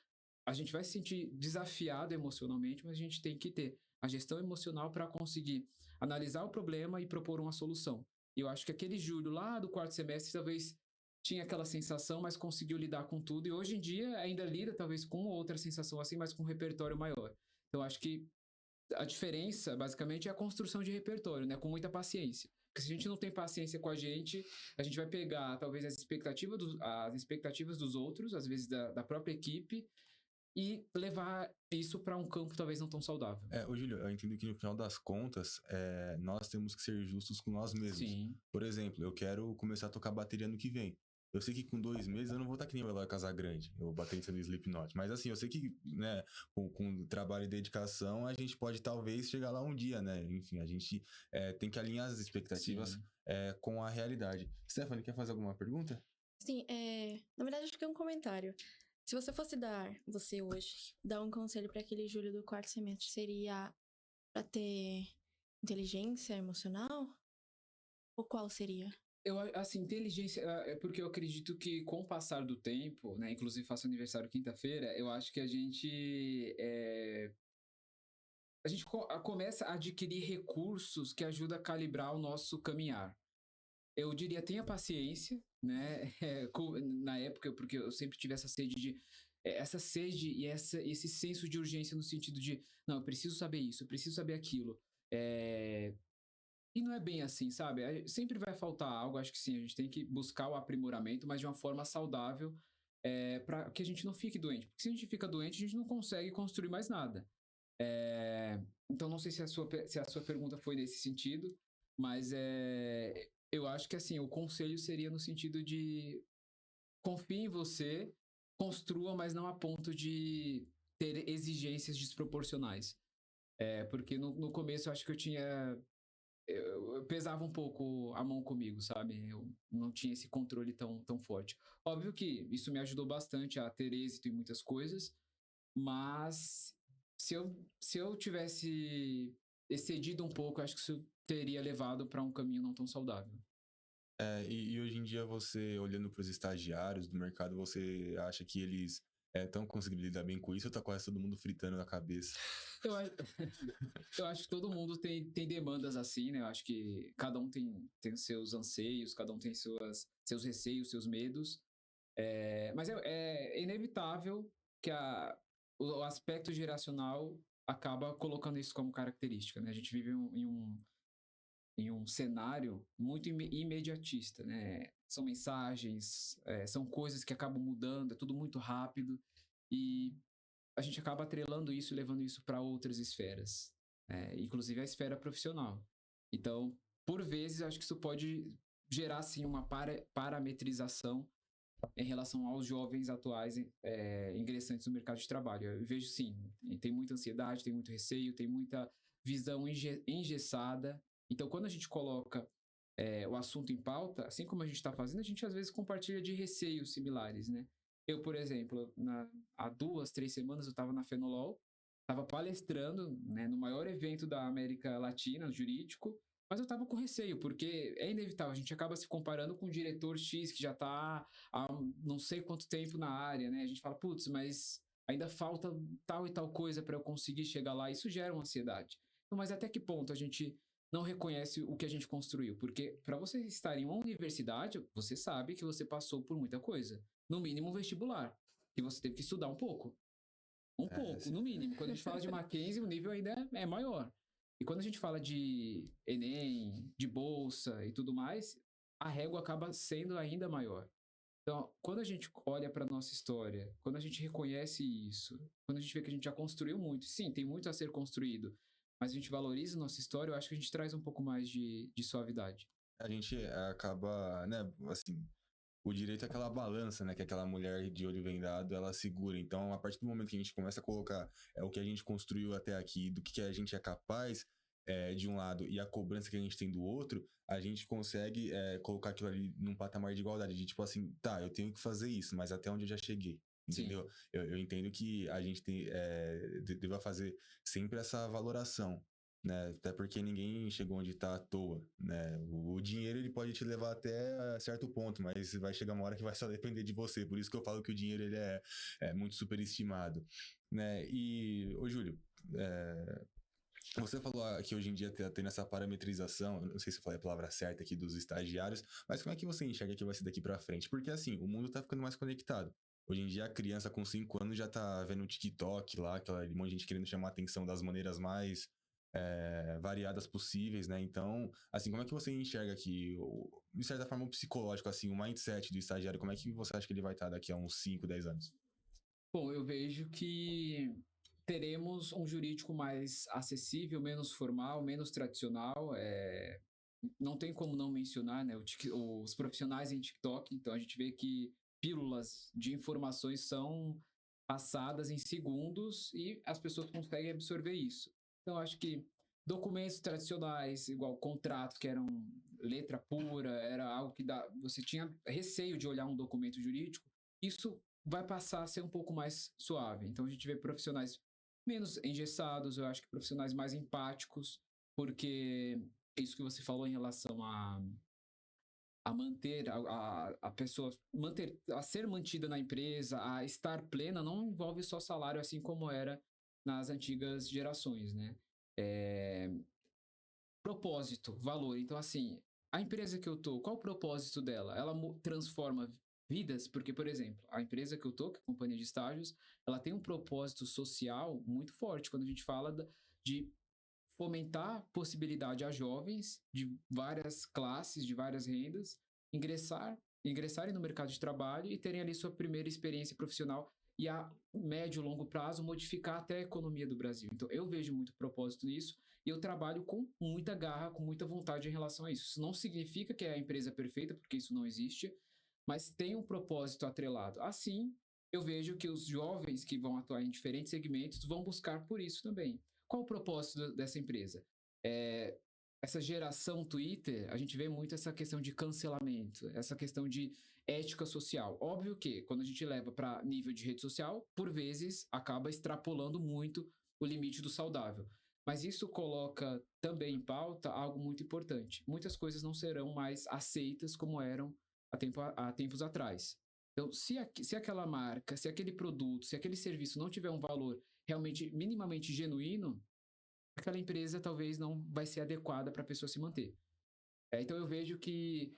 A gente vai se sentir desafiado emocionalmente, mas a gente tem que ter a gestão emocional para conseguir analisar o problema e propor uma solução. E eu acho que aquele Júlio lá do quarto semestre talvez tinha aquela sensação, mas conseguiu lidar com tudo. E hoje em dia ainda lida talvez com outra sensação assim, mas com um repertório maior. Então eu acho que a diferença basicamente é a construção de repertório, né? Com muita paciência. Porque se a gente não tem paciência com a gente vai pegar talvez as expectativas dos outros, às vezes da própria equipe, e levar isso para um campo talvez não tão saudável. Ô Júlio, eu entendo que no final das contas, nós temos que ser justos com nós mesmos. Sim. Por exemplo, eu quero começar a tocar bateria no que vem. Eu sei que com 2 meses eu não vou estar que nem o Eloy Casagrande, eu batendo no Slipknot. Mas assim, eu sei que, né, com trabalho e dedicação, a gente pode talvez chegar lá um dia, né? Enfim, a gente tem que alinhar as expectativas Sim. com a realidade. Stephanie, quer fazer alguma pergunta? Sim, na verdade, acho que é um comentário. Se você fosse você hoje, dar um conselho para aquele Júlio do quarto semestre, seria para ter inteligência emocional? Ou qual seria? Assim, inteligência, é porque eu acredito que com o passar do tempo, né, inclusive faço aniversário quinta-feira, eu acho que a gente começa a adquirir recursos que ajudam a calibrar o nosso caminhar. Eu diria, tenha paciência, né, na época, porque eu sempre tive essa sede e esse senso de urgência no sentido de, não, eu preciso saber isso, eu preciso saber aquilo. E não é bem assim, sabe? Sempre vai faltar algo, acho que sim, a gente tem que buscar o aprimoramento, mas de uma forma saudável, para que a gente não fique doente. Porque se a gente fica doente, a gente não consegue construir mais nada. Então, não sei se se a sua pergunta foi nesse sentido, mas eu acho que assim, o conselho seria no sentido de confie em você, construa, mas não a ponto de ter exigências desproporcionais. Porque no começo eu acho que eu pesava um pouco a mão comigo, sabe? Eu não tinha esse controle tão forte. Óbvio que isso me ajudou bastante a ter êxito em muitas coisas, mas se eu tivesse excedido um pouco, acho que isso teria levado para um caminho não tão saudável. E hoje em dia, você, olhando para os estagiários do mercado, você acha que eles estão conseguindo lidar bem com isso ou tá quase todo mundo fritando na cabeça? Eu acho que todo mundo tem demandas assim, né? Eu acho que cada um tem os seus anseios, cada um tem seus receios, seus medos. Mas é inevitável que o aspecto geracional acaba colocando isso como característica, né? A gente vive em um cenário muito imediatista, né? São mensagens, são coisas que acabam mudando, é tudo muito rápido e a gente acaba atrelando isso e levando isso para outras esferas, inclusive a esfera profissional. Então, por vezes, acho que isso pode gerar, sim, uma parametrização em relação aos jovens atuais ingressantes no mercado de trabalho. Eu vejo, sim, tem muita ansiedade, tem muito receio, tem muita visão engessada. Então, quando a gente coloca o assunto em pauta, assim como a gente está fazendo, a gente às vezes compartilha de receios similares, né? Eu, por exemplo, há 2, 3 semanas eu estava na Fenolol, estava palestrando, né, no maior evento da América Latina, jurídico, mas eu estava com receio, porque é inevitável, a gente acaba se comparando com o diretor X que já está há não sei quanto tempo na área, né? A gente fala, putz, mas ainda falta tal e tal coisa para eu conseguir chegar lá. Isso gera uma ansiedade. Então, mas até que ponto a gente não reconhece o que a gente construiu? Porque para você estar em uma universidade, você sabe que você passou por muita coisa. No mínimo vestibular, que você teve que estudar um pouco. Um pouco, no mínimo. Quando a gente fala de Mackenzie, o nível ainda é maior. E quando a gente fala de Enem, de bolsa e tudo mais, a régua acaba sendo ainda maior. Então, quando a gente olha para nossa história, quando a gente reconhece isso, quando a gente vê que a gente já construiu muito, sim, tem muito a ser construído, mas a gente valoriza nossa história, eu acho que a gente traz um pouco mais de suavidade. A gente acaba, né, assim, o direito é aquela balança, né, que aquela mulher de olho vendado, ela segura. Então, a partir do momento que a gente começa a colocar o que a gente construiu até aqui, do que a gente é capaz de um lado e a cobrança que a gente tem do outro, a gente consegue colocar aquilo ali num patamar de igualdade, de tipo assim, tá, eu tenho que fazer isso, mas até onde eu já cheguei. Entendeu? Eu entendo que a gente deva fazer sempre essa valoração, né? Até porque ninguém chegou onde tá à toa, né? O dinheiro, ele pode te levar até certo ponto, mas vai chegar uma hora que vai só depender de você. Por isso que eu falo que o dinheiro, ele é muito superestimado, né? E, ô Júlio, você falou que hoje em dia tem essa parametrização, não sei se eu falei a palavra certa aqui, dos estagiários, mas como é que você enxerga que vai ser daqui pra frente? Porque assim, o mundo tá ficando mais conectado. Hoje em dia a criança com 5 anos já tá vendo o TikTok lá, aquela um monte de gente querendo chamar a atenção das maneiras mais variadas possíveis, né? Então, assim, como é que você enxerga aqui, de certa forma, o psicológico, assim, o mindset do estagiário, como é que você acha que ele vai estar daqui a uns 5, 10 anos? Bom, eu vejo que teremos um jurídico mais acessível, menos formal, menos tradicional, não tem como não mencionar, né, os profissionais em TikTok. Então a gente vê que pílulas de informações são passadas em segundos e as pessoas conseguem absorver isso. Então acho que documentos tradicionais, igual contratos que eram letra pura, era algo que você tinha receio de olhar um documento jurídico, isso vai passar a ser um pouco mais suave. Então a gente vê profissionais menos engessados, eu acho que profissionais mais empáticos, porque isso que você falou em relação a manter a pessoa a ser mantida na empresa, a estar plena, não envolve só salário, assim como era nas antigas gerações, né? Propósito, valor. Então, assim, a empresa que eu tô, qual o propósito dela? Ela transforma vidas? Porque, por exemplo, a empresa que eu tô, que é a companhia de estágios, ela tem um propósito social muito forte quando a gente fala de fomentar possibilidade a jovens de várias classes, de várias rendas, ingressarem no mercado de trabalho e terem ali sua primeira experiência profissional e a médio e longo prazo modificar até a economia do Brasil. Então eu vejo muito propósito nisso e eu trabalho com muita garra, com muita vontade em relação a isso. Isso não significa que é a empresa perfeita, porque isso não existe, mas tem um propósito atrelado. Assim, eu vejo que os jovens que vão atuar em diferentes segmentos vão buscar por isso também. Qual o propósito dessa empresa? Essa geração Twitter, a gente vê muito essa questão de cancelamento, essa questão de ética social. Óbvio que, quando a gente leva para nível de rede social, por vezes acaba extrapolando muito o limite do saudável. Mas isso coloca também em pauta algo muito importante. Muitas coisas não serão mais aceitas como eram há tempos atrás. Então, se aquela marca, se aquele produto, se aquele serviço não tiver um valor realmente minimamente genuíno, aquela empresa talvez não vai ser adequada para a pessoa se manter. Então eu vejo que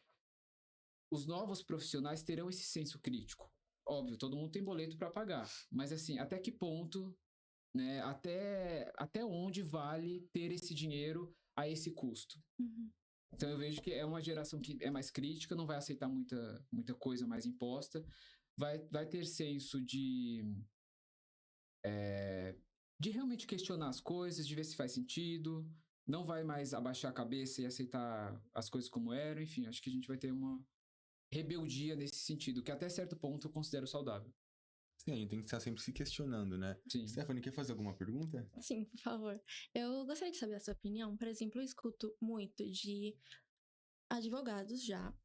os novos profissionais terão esse senso crítico. Óbvio, todo mundo tem boleto para pagar, mas assim, até que ponto, né, até onde vale ter esse dinheiro a esse custo? Uhum. Então eu vejo que é uma geração que é mais crítica, não vai aceitar muita coisa mais imposta, vai ter senso de realmente questionar as coisas, de ver se faz sentido, não vai mais abaixar a cabeça e aceitar as coisas como eram. Enfim, acho que a gente vai ter uma rebeldia nesse sentido, que até certo ponto eu considero saudável. Sim, a gente tem que estar sempre se questionando, né? Sim. Stephanie, quer fazer alguma pergunta? Sim, por favor. Eu gostaria de saber a sua opinião. Por exemplo, eu escuto muito de advogados já,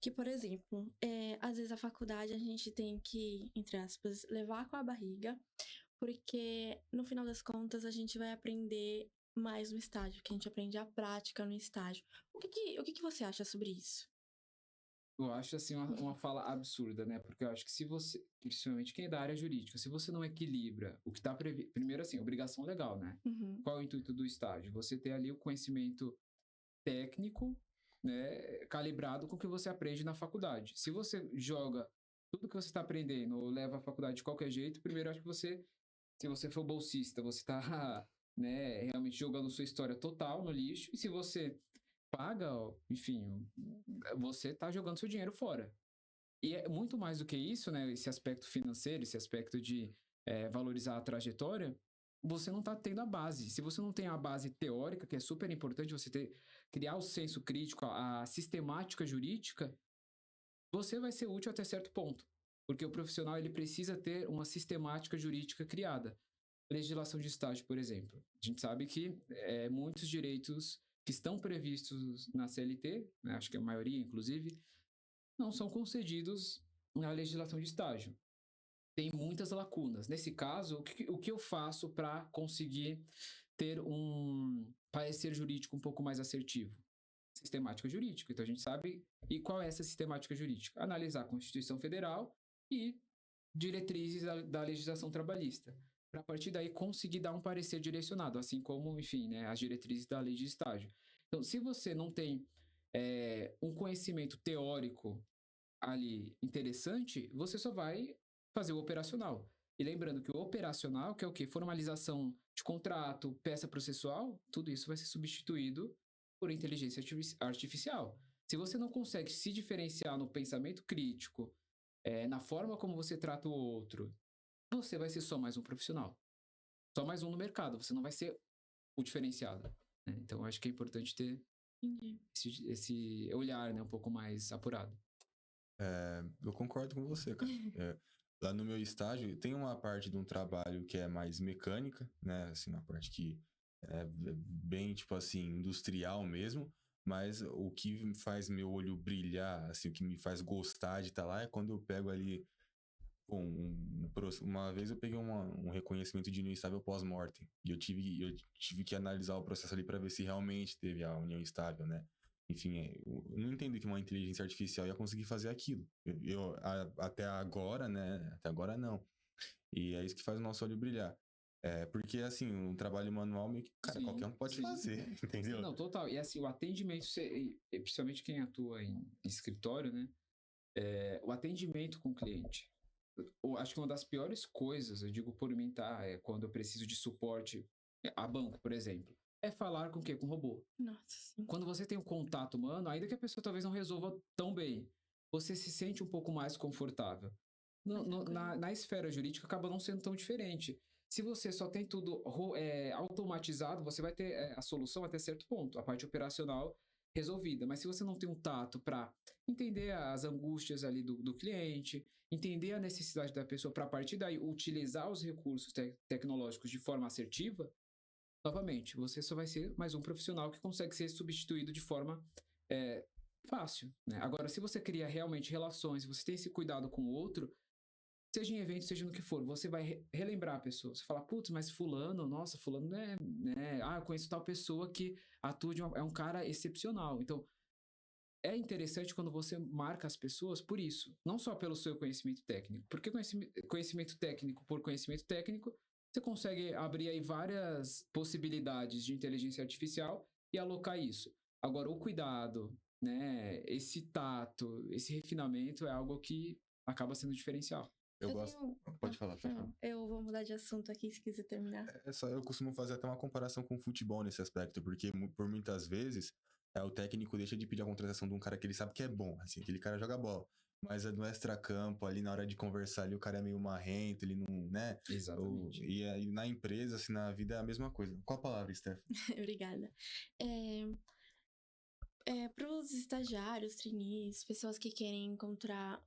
que, por exemplo, às vezes a faculdade a gente tem que, entre aspas, levar com a barriga, porque no final das contas a gente vai aprender mais no estágio, que a gente aprende a prática no estágio. O que você acha sobre isso? Eu acho, assim, uma fala absurda, né? Porque eu acho que se você, principalmente quem é da área jurídica, se você não equilibra o que está previsto... Primeiro, assim, obrigação legal, né? Uhum. Qual é o intuito do estágio? Você ter ali o conhecimento técnico, né, calibrado com o que você aprende na faculdade. Se você joga tudo que você está aprendendo ou leva à faculdade de qualquer jeito, primeiro, eu acho que se você for bolsista, você está, né, realmente jogando sua história total no lixo. E se você paga, enfim, você está jogando seu dinheiro fora. E é muito mais do que isso, né? Esse aspecto financeiro, esse aspecto de valorizar a trajetória, você não está tendo a base. Se você não tem a base teórica, que é super importante você criar o senso crítico, a sistemática jurídica, você vai ser útil até certo ponto. Porque o profissional ele precisa ter uma sistemática jurídica criada. Legislação de estágio, por exemplo. A gente sabe que muitos direitos que estão previstos na CLT, né, acho que a maioria, inclusive, não são concedidos na legislação de estágio. Tem muitas lacunas. Nesse caso, o que eu faço para conseguir ter um parecer jurídico um pouco mais assertivo? Sistemática jurídica. Então a gente sabe. E qual é essa sistemática jurídica? Analisar a Constituição Federal e diretrizes da legislação trabalhista. Para a partir daí conseguir dar um parecer direcionado, assim como, enfim, né, as diretrizes da lei de estágio. Então, se você não tem um conhecimento teórico ali interessante, você só vai fazer o operacional. E lembrando que o operacional, que é o quê? Formalização de contrato, peça processual, tudo isso vai ser substituído por inteligência artificial. Se você não consegue se diferenciar no pensamento crítico, na forma como você trata o outro, você vai ser só mais um profissional. Só mais um no mercado, você não vai ser o diferenciado. Né? Então, acho que é importante ter Entendi. esse olhar, né, um pouco mais apurado. Eu concordo com você, cara. Lá no meu estágio, tem uma parte de um trabalho que é mais mecânica, né? Assim, uma parte que é bem, tipo assim, industrial mesmo. Mas o que faz meu olho brilhar, assim, o que me faz gostar de estar lá é quando eu pego ali. Bom, uma vez eu peguei um reconhecimento de união estável pós-mortem. E eu tive que analisar o processo ali para ver se realmente teve a união estável, né? Enfim, eu não entendi que uma inteligência artificial ia conseguir fazer aquilo. Até agora, né? Até agora não. E é isso que faz o nosso olho brilhar. Porque, assim, um trabalho manual, meio que, cara, Sim, qualquer um pode sim. fazer, entendeu? Não, total. E assim, o atendimento, e principalmente quem atua em escritório, né? O atendimento com o cliente. Eu acho que uma das piores coisas, eu digo por mim, tá? É quando eu preciso de suporte a banco, por exemplo. É falar com o quê? Com robô. Nossa, sim. Quando você tem um contato humano, ainda que a pessoa talvez não resolva tão bem, você se sente um pouco mais confortável. Na esfera jurídica acaba não sendo tão diferente. Se você só tem tudo automatizado, você vai ter a solução até certo ponto, a parte operacional resolvida. Mas se você não tem um tato para entender as angústias ali do cliente, entender a necessidade da pessoa para a partir daí utilizar os recursos tecnológicos de forma assertiva, novamente, você só vai ser mais um profissional que consegue ser substituído de forma fácil, né? Agora, se você cria realmente relações, você tem esse cuidado com o outro, seja em evento, seja no que for, você vai relembrar a pessoa. Você fala, putz, mas fulano, nossa, fulano eu conheço tal pessoa que atua é um cara excepcional. Então, é interessante quando você marca as pessoas por isso, não só pelo seu conhecimento técnico, porque conhecimento técnico por conhecimento técnico, você consegue abrir aí várias possibilidades de inteligência artificial e alocar isso. Agora, o cuidado, né, esse tato, esse refinamento é algo que acaba sendo diferencial. Eu gosto. Pode falar, pode falar. Eu vou mudar de assunto aqui se quiser terminar. Eu costumo fazer até uma comparação com o futebol nesse aspecto, porque por muitas vezes o técnico deixa de pedir a contratação de um cara que ele sabe que é bom, assim, aquele cara joga bola. Mas no extracampo, ali na hora de conversar ali, o cara é meio marrento, ele não, né? Exatamente. E aí na empresa, assim, na vida é a mesma coisa. Qual a palavra, Steph? Obrigada. Para os estagiários, trainees, pessoas que querem encontrar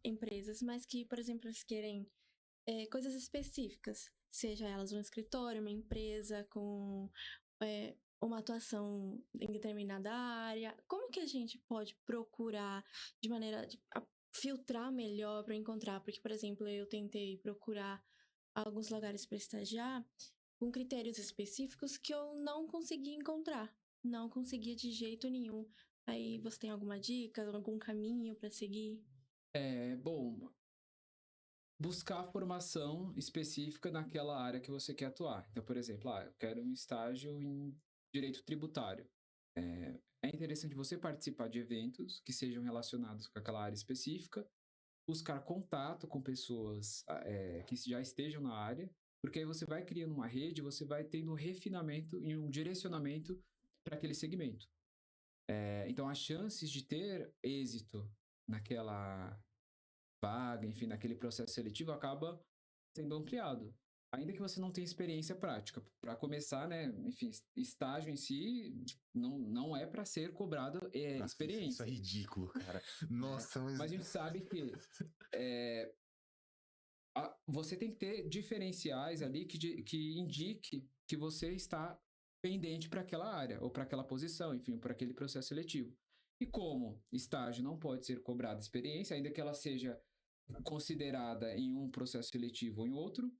empresas, mas que, por exemplo, eles querem coisas específicas, seja elas um escritório, uma empresa com uma atuação em determinada área. Como que a gente pode procurar de maneira a filtrar melhor para encontrar? Porque, por exemplo, eu tentei procurar alguns lugares para estagiar com critérios específicos que eu não consegui encontrar. Não conseguia de jeito nenhum. Aí você tem alguma dica, algum caminho para seguir? Bom, buscar formação específica naquela área que você quer atuar. Então, por exemplo, eu quero um estágio em direito tributário. É interessante você participar de eventos que sejam relacionados com aquela área específica, buscar contato com pessoas que já estejam na área, porque aí você vai criando uma rede, você vai tendo um refinamento e um direcionamento para aquele segmento. Então, as chances de ter êxito naquela vaga, enfim, naquele processo seletivo acaba sendo ampliado. Ainda que você não tenha experiência prática. Para começar, né, enfim, estágio em si não é para ser cobrado Nossa, experiência. Isso é ridículo, cara. Nossa, Mas a gente sabe que você tem que ter diferenciais ali que indique que você está pendente para aquela área ou para aquela posição, enfim, para aquele processo seletivo. E como estágio não pode ser cobrado experiência, ainda que ela seja considerada em um processo seletivo ou em outro,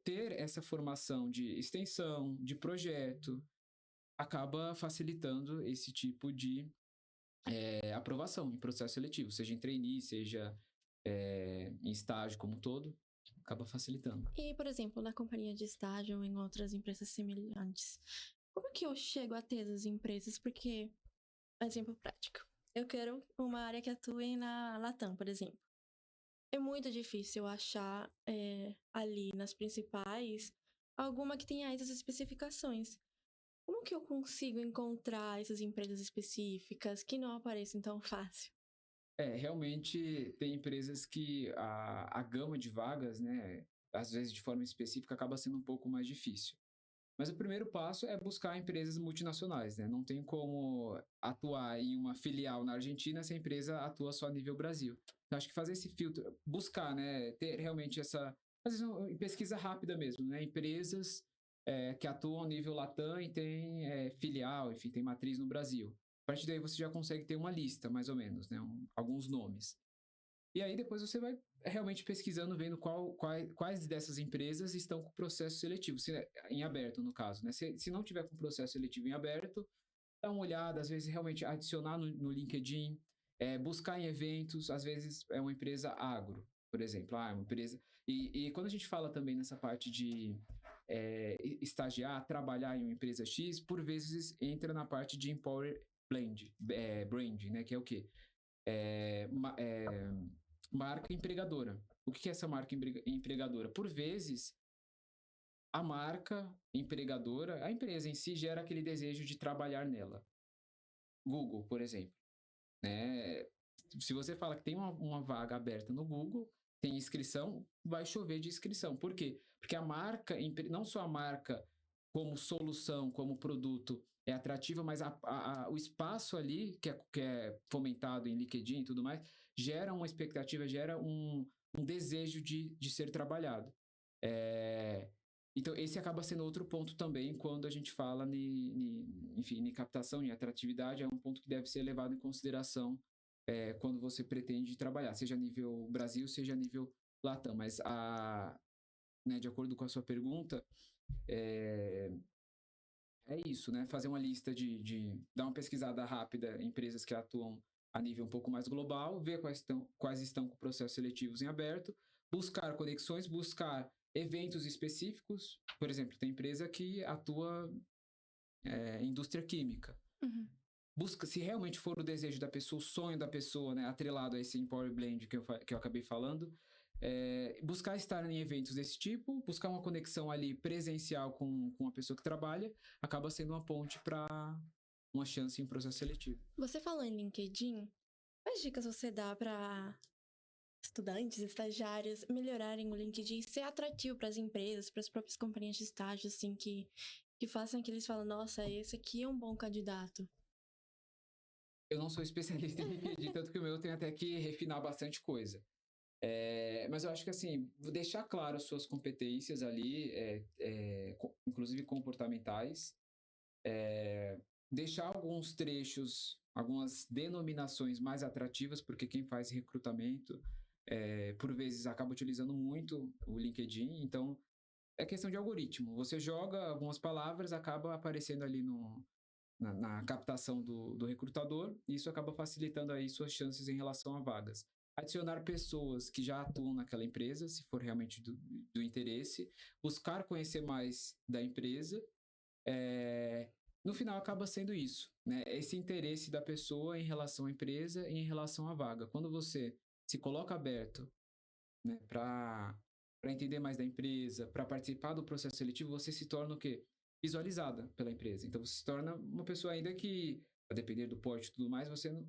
ter essa formação de extensão, de projeto, acaba facilitando esse tipo de aprovação em processo seletivo, seja em trainee, seja em estágio como um todo, acaba facilitando. E, por exemplo, na companhia de estágio ou em outras empresas semelhantes, como que eu chego a ter essas empresas? Porque, exemplo prático, eu quero uma área que atue na Latam, por exemplo. É muito difícil achar ali nas principais alguma que tenha essas especificações. Como que eu consigo encontrar essas empresas específicas que não aparecem tão fácil? Realmente tem empresas que a gama de vagas, né, às vezes de forma específica, acaba sendo um pouco mais difícil. Mas o primeiro passo é buscar empresas multinacionais, né? Não tem como atuar em uma filial na Argentina se a empresa atua só a nível Brasil. Então, acho que fazer esse filtro, buscar, né? Ter realmente fazer uma pesquisa rápida mesmo, né? Empresas que atuam a nível Latam e tem filial, enfim, tem matriz no Brasil. A partir daí você já consegue ter uma lista, mais ou menos, né? Alguns nomes. E aí depois você vai realmente pesquisando, vendo quais dessas empresas estão com processo seletivo, em aberto no caso, né? Se não tiver com processo seletivo em aberto, dá uma olhada, às vezes realmente adicionar no LinkedIn, buscar em eventos, às vezes é uma empresa agro, por exemplo, é uma empresa... E quando a gente fala também nessa parte de estagiar, trabalhar em uma empresa X, por vezes entra na parte de Empower Branding, né? Que é o quê? Marca empregadora. O que é essa marca empregadora? Por vezes, a marca empregadora, a empresa em si gera aquele desejo de trabalhar nela. Google, por exemplo. Né? Se você fala que tem uma vaga aberta no Google, tem inscrição, vai chover de inscrição. Por quê? Porque a marca, não só a marca como solução, como produto é atrativa, mas o espaço ali, que é fomentado em LinkedIn e tudo mais, gera uma expectativa, gera um desejo de ser trabalhado. Então, esse acaba sendo outro ponto também quando a gente fala em captação, em atratividade, é um ponto que deve ser levado em consideração quando você pretende trabalhar, seja a nível Brasil, seja a nível Latam. Mas, né, de acordo com a sua pergunta, é isso, né? Fazer uma lista dar uma pesquisada rápida em empresas que atuam a nível um pouco mais global, ver quais estão com processos seletivos em aberto, buscar conexões, buscar eventos específicos. Por exemplo, tem empresa que atua em indústria química. Uhum. Busca, se realmente for o desejo da pessoa, o sonho da pessoa, né, atrelado a esse Empower Blend que eu acabei falando, buscar estar em eventos desse tipo, buscar uma conexão ali presencial com a pessoa que trabalha, acaba sendo uma ponte para uma chance em processo seletivo. Você falou em LinkedIn, quais dicas você dá para estudantes, estagiários melhorarem o LinkedIn, ser atrativo para as empresas, para as próprias companhias de estágio, assim, que façam que eles falem, nossa, esse aqui é um bom candidato? Eu não sou especialista em LinkedIn, tanto que o meu tem até que refinar bastante coisa. Mas eu acho que, assim, deixar claro as suas competências ali, inclusive comportamentais, deixar alguns trechos, algumas denominações mais atrativas, porque quem faz recrutamento, por vezes, acaba utilizando muito o LinkedIn, então é questão de algoritmo. Você joga algumas palavras, acaba aparecendo ali na captação do recrutador, e isso acaba facilitando aí suas chances em relação a vagas. Adicionar pessoas que já atuam naquela empresa, se for realmente do interesse, buscar conhecer mais da empresa, no final acaba sendo isso, né? Esse interesse da pessoa em relação à empresa e em relação à vaga. Quando você se coloca aberto, né, para entender mais da empresa, para participar do processo seletivo, você se torna o quê? Visualizada pela empresa. Então você se torna uma pessoa ainda que, a depender do porte e tudo mais, você não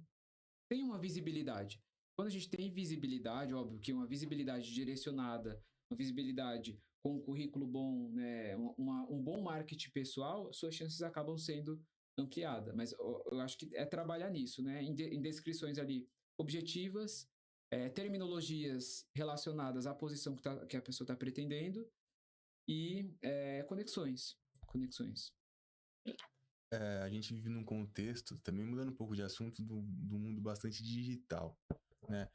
tem uma visibilidade. Quando a gente tem visibilidade, óbvio que uma visibilidade direcionada, uma visibilidade com um currículo bom, né, um bom marketing pessoal, suas chances acabam sendo ampliadas. Mas eu acho que é trabalhar nisso, né, em descrições ali objetivas, terminologias relacionadas à posição que a pessoa está pretendendo e conexões. A gente vive num contexto, também mudando um pouco de assunto, do mundo bastante digital, né?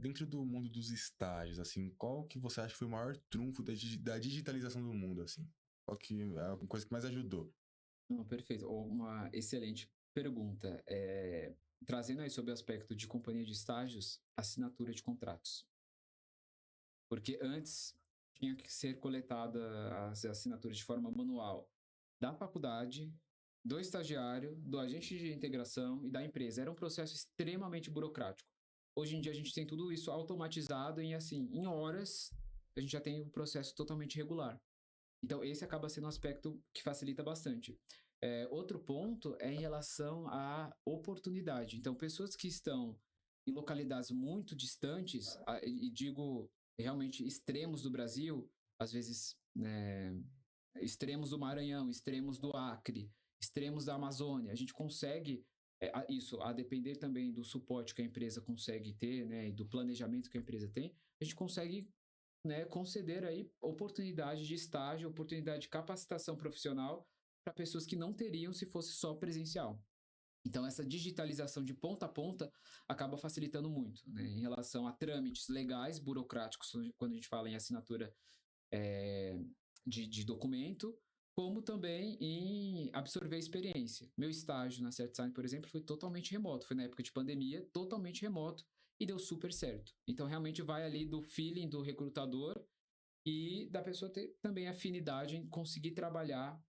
Dentro do mundo dos estágios, assim, qual que você acha que foi o maior trunfo da digitalização do mundo, assim? Qual que é a coisa que mais ajudou? Não, perfeito. Uma excelente pergunta. Trazendo aí sobre o aspecto de companhia de estágios, assinatura de contratos. Porque antes tinha que ser coletada as assinaturas de forma manual da faculdade, do estagiário, do agente de integração e da empresa. Era um processo extremamente burocrático. Hoje em dia a gente tem tudo isso automatizado e, assim, em horas a gente já tem um processo totalmente regular. Então esse acaba sendo um aspecto que facilita bastante. Outro ponto é em relação à oportunidade. Então pessoas que estão em localidades muito distantes, e digo realmente extremos do Brasil, às vezes, né, extremos do Maranhão, extremos do Acre, extremos da Amazônia. A gente consegue isso, a depender também do suporte que a empresa consegue ter, né, e do planejamento que a empresa tem, a gente consegue, né, conceder aí oportunidade de estágio, oportunidade de capacitação profissional para pessoas que não teriam se fosse só presencial. Então, essa digitalização de ponta a ponta acaba facilitando muito, né, em relação a trâmites legais, burocráticos, quando a gente fala em assinatura de documento, como também em absorver experiência. Meu estágio na CertSign, por exemplo, foi totalmente remoto. Foi na época de pandemia, totalmente remoto, e deu super certo. Então, realmente vai ali do feeling do recrutador e da pessoa ter também afinidade em conseguir trabalhar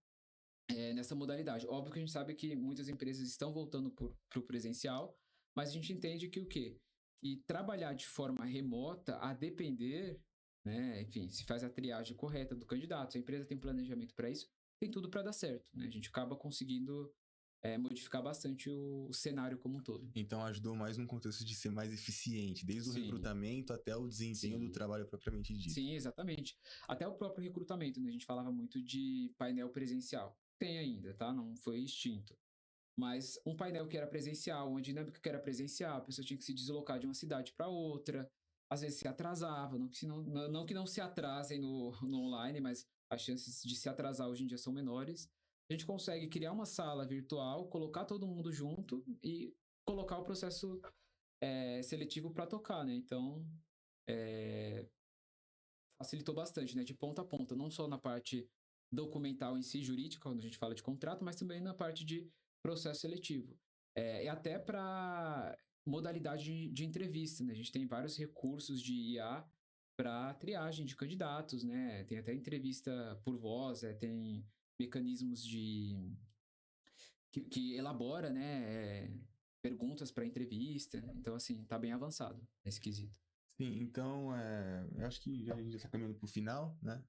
nessa modalidade. Óbvio que a gente sabe que muitas empresas estão voltando para o presencial, mas a gente entende que o quê? Que trabalhar de forma remota, a depender, né, enfim, se faz a triagem correta do candidato, se a empresa tem planejamento para isso, tem tudo para dar certo, né? A gente acaba conseguindo modificar bastante o cenário como um todo. Então ajudou mais num contexto de ser mais eficiente, desde o Sim. recrutamento até o desempenho Sim. do trabalho propriamente dito. Sim, exatamente. Até o próprio recrutamento, né? A gente falava muito de painel presencial. Tem ainda, tá? Não foi extinto. Mas um painel que era presencial, uma dinâmica que era presencial, a pessoa tinha que se deslocar de uma cidade para outra, às vezes se atrasava, não que não se atrasem no online, mas as chances de se atrasar hoje em dia são menores. A gente consegue criar uma sala virtual, colocar todo mundo junto e colocar o processo seletivo para tocar, né? Então, facilitou bastante, né? De ponta a ponta, não só na parte documental em si, jurídica, quando a gente fala de contrato, mas também na parte de processo seletivo. E até para modalidade de entrevista, né? A gente tem vários recursos de IA para triagem de candidatos, né? Tem até entrevista por voz, tem mecanismos que elabora, né? Perguntas para entrevista. Então, assim, tá bem avançado nesse quesito. Sim, então eu acho que a gente já está caminhando para o final, né?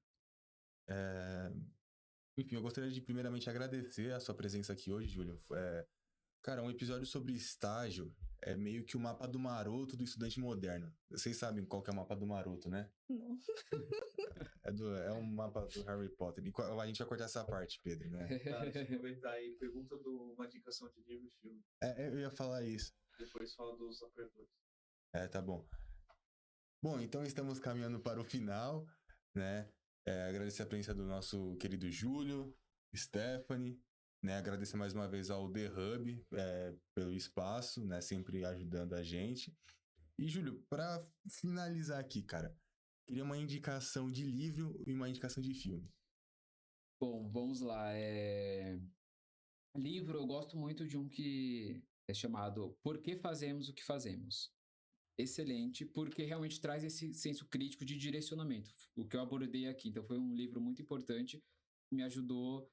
Enfim, eu gostaria de primeiramente agradecer a sua presença aqui hoje, Júlio. Cara, um episódio sobre estágio é meio que o mapa do maroto do estudante moderno. Vocês sabem qual que é o mapa do maroto, né? Não. É um mapa do Harry Potter. E a gente vai cortar essa parte, Pedro, né? Tá, deixa eu aproveitar aí. Pergunta uma indicação de livro e filme. Eu ia falar isso. Depois fala dos apoiadores. Tá bom. Bom, então estamos caminhando para o final, né? Agradecer a presença do nosso querido Júlio, Stephanie, né? Agradecer mais uma vez ao The Hub pelo espaço, né? Sempre ajudando a gente. E, Júlio, para finalizar aqui, cara, queria uma indicação de livro e uma indicação de filme. Bom, vamos lá. Livro, eu gosto muito de um que é chamado Por que Fazemos o que Fazemos? Excelente, porque realmente traz esse senso crítico de direcionamento, o que eu abordei aqui. Então, foi um livro muito importante, me ajudou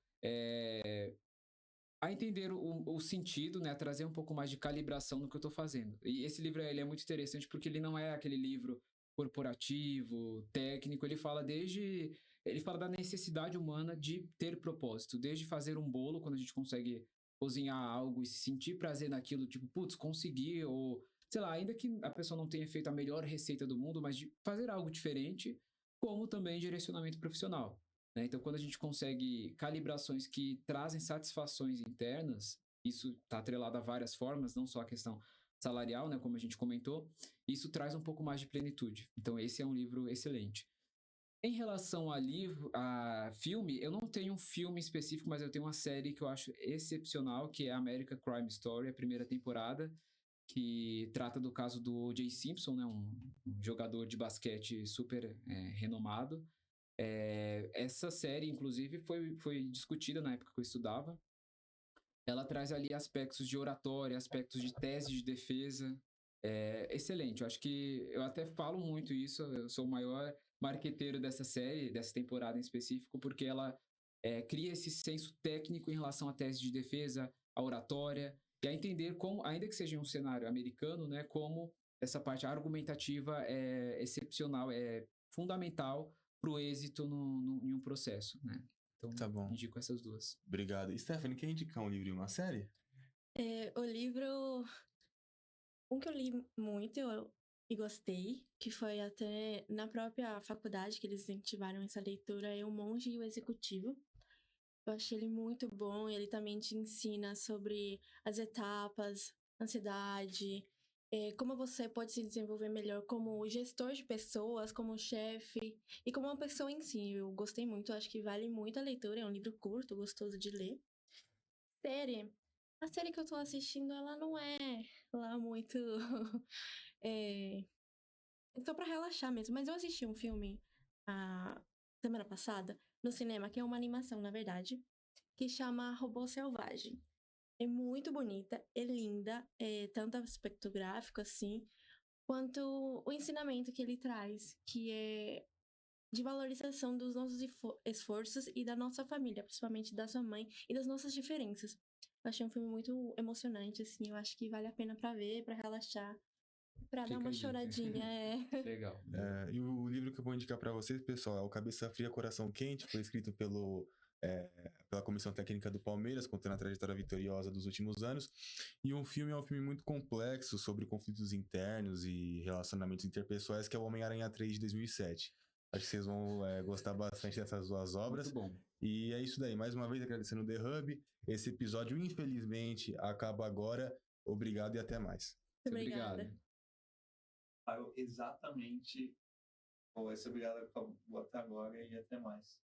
a entender o sentido, né? A trazer um pouco mais de calibração no que eu estou fazendo. E esse livro ele é muito interessante porque ele não é aquele livro corporativo, técnico, ele fala da necessidade humana de ter propósito, desde fazer um bolo, quando a gente consegue cozinhar algo e se sentir prazer naquilo, tipo, putz, consegui, ou sei lá, ainda que a pessoa não tenha feito a melhor receita do mundo, mas de fazer algo diferente, como também direcionamento profissional, né? Então, quando a gente consegue calibrações que trazem satisfações internas, isso está atrelado a várias formas, não só a questão salarial, né, como a gente comentou, isso traz um pouco mais de plenitude. Então, esse é um livro excelente. Em relação a filme, eu não tenho um filme específico, mas eu tenho uma série que eu acho excepcional, que é American Crime Story, a primeira temporada, que trata do caso do O.J. Simpson, né, um jogador de basquete super renomado. Essa série, inclusive, foi discutida na época que eu estudava. Ela traz ali aspectos de oratória, aspectos de tese de defesa. Excelente. Eu acho que eu até falo muito isso. Eu sou o maior marqueteiro dessa série, dessa temporada em específico, porque ela cria esse senso técnico em relação à tese de defesa, à oratória, e a entender como, ainda que seja em um cenário americano, né, como essa parte argumentativa é excepcional, é fundamental para o êxito em um processo, né? Então, Tá bom. indico essas duas. Obrigado. Stephanie, quer indicar um livro e uma série? O livro... Um que eu li muito e gostei, que foi até na própria faculdade que eles incentivaram essa leitura, é O Monge e o Executivo. Eu achei ele muito bom. Ele também te ensina sobre as etapas, ansiedade, como você pode se desenvolver melhor como gestor de pessoas, como chefe e como uma pessoa em si. Eu gostei muito, acho que vale muito a leitura. É um livro curto, gostoso de ler. Série. A série que eu tô assistindo, ela não é lá muito. é, só pra relaxar mesmo. Mas eu assisti um filme a semana passada no cinema, que é uma animação, na verdade, que chama Robô Selvagem. É muito bonita, é linda, tanto aspecto gráfico assim, quanto o ensinamento que ele traz, que é de valorização dos nossos esforços e da nossa família, principalmente da sua mãe e das nossas diferenças. Eu achei um filme muito emocionante, assim, eu acho que vale a pena pra ver, pra relaxar, pra dar Fica uma a dica. choradinha, Legal. E o livro que eu vou indicar para vocês, pessoal, é o Cabeça Fria, Coração Quente. Foi escrito pela Comissão Técnica do Palmeiras, contando a trajetória vitoriosa dos últimos anos. E o filme é um filme muito complexo sobre conflitos internos e relacionamentos interpessoais, que é o Homem-Aranha 3 de 2007. Acho que vocês vão gostar bastante dessas duas obras. Muito bom. E é isso daí. Mais uma vez agradecendo o The Hub. Esse episódio, infelizmente, acaba agora. Obrigado e até mais. Obrigada. Obrigado. Exatamente. Bom, esse obrigado por botar agora e até mais.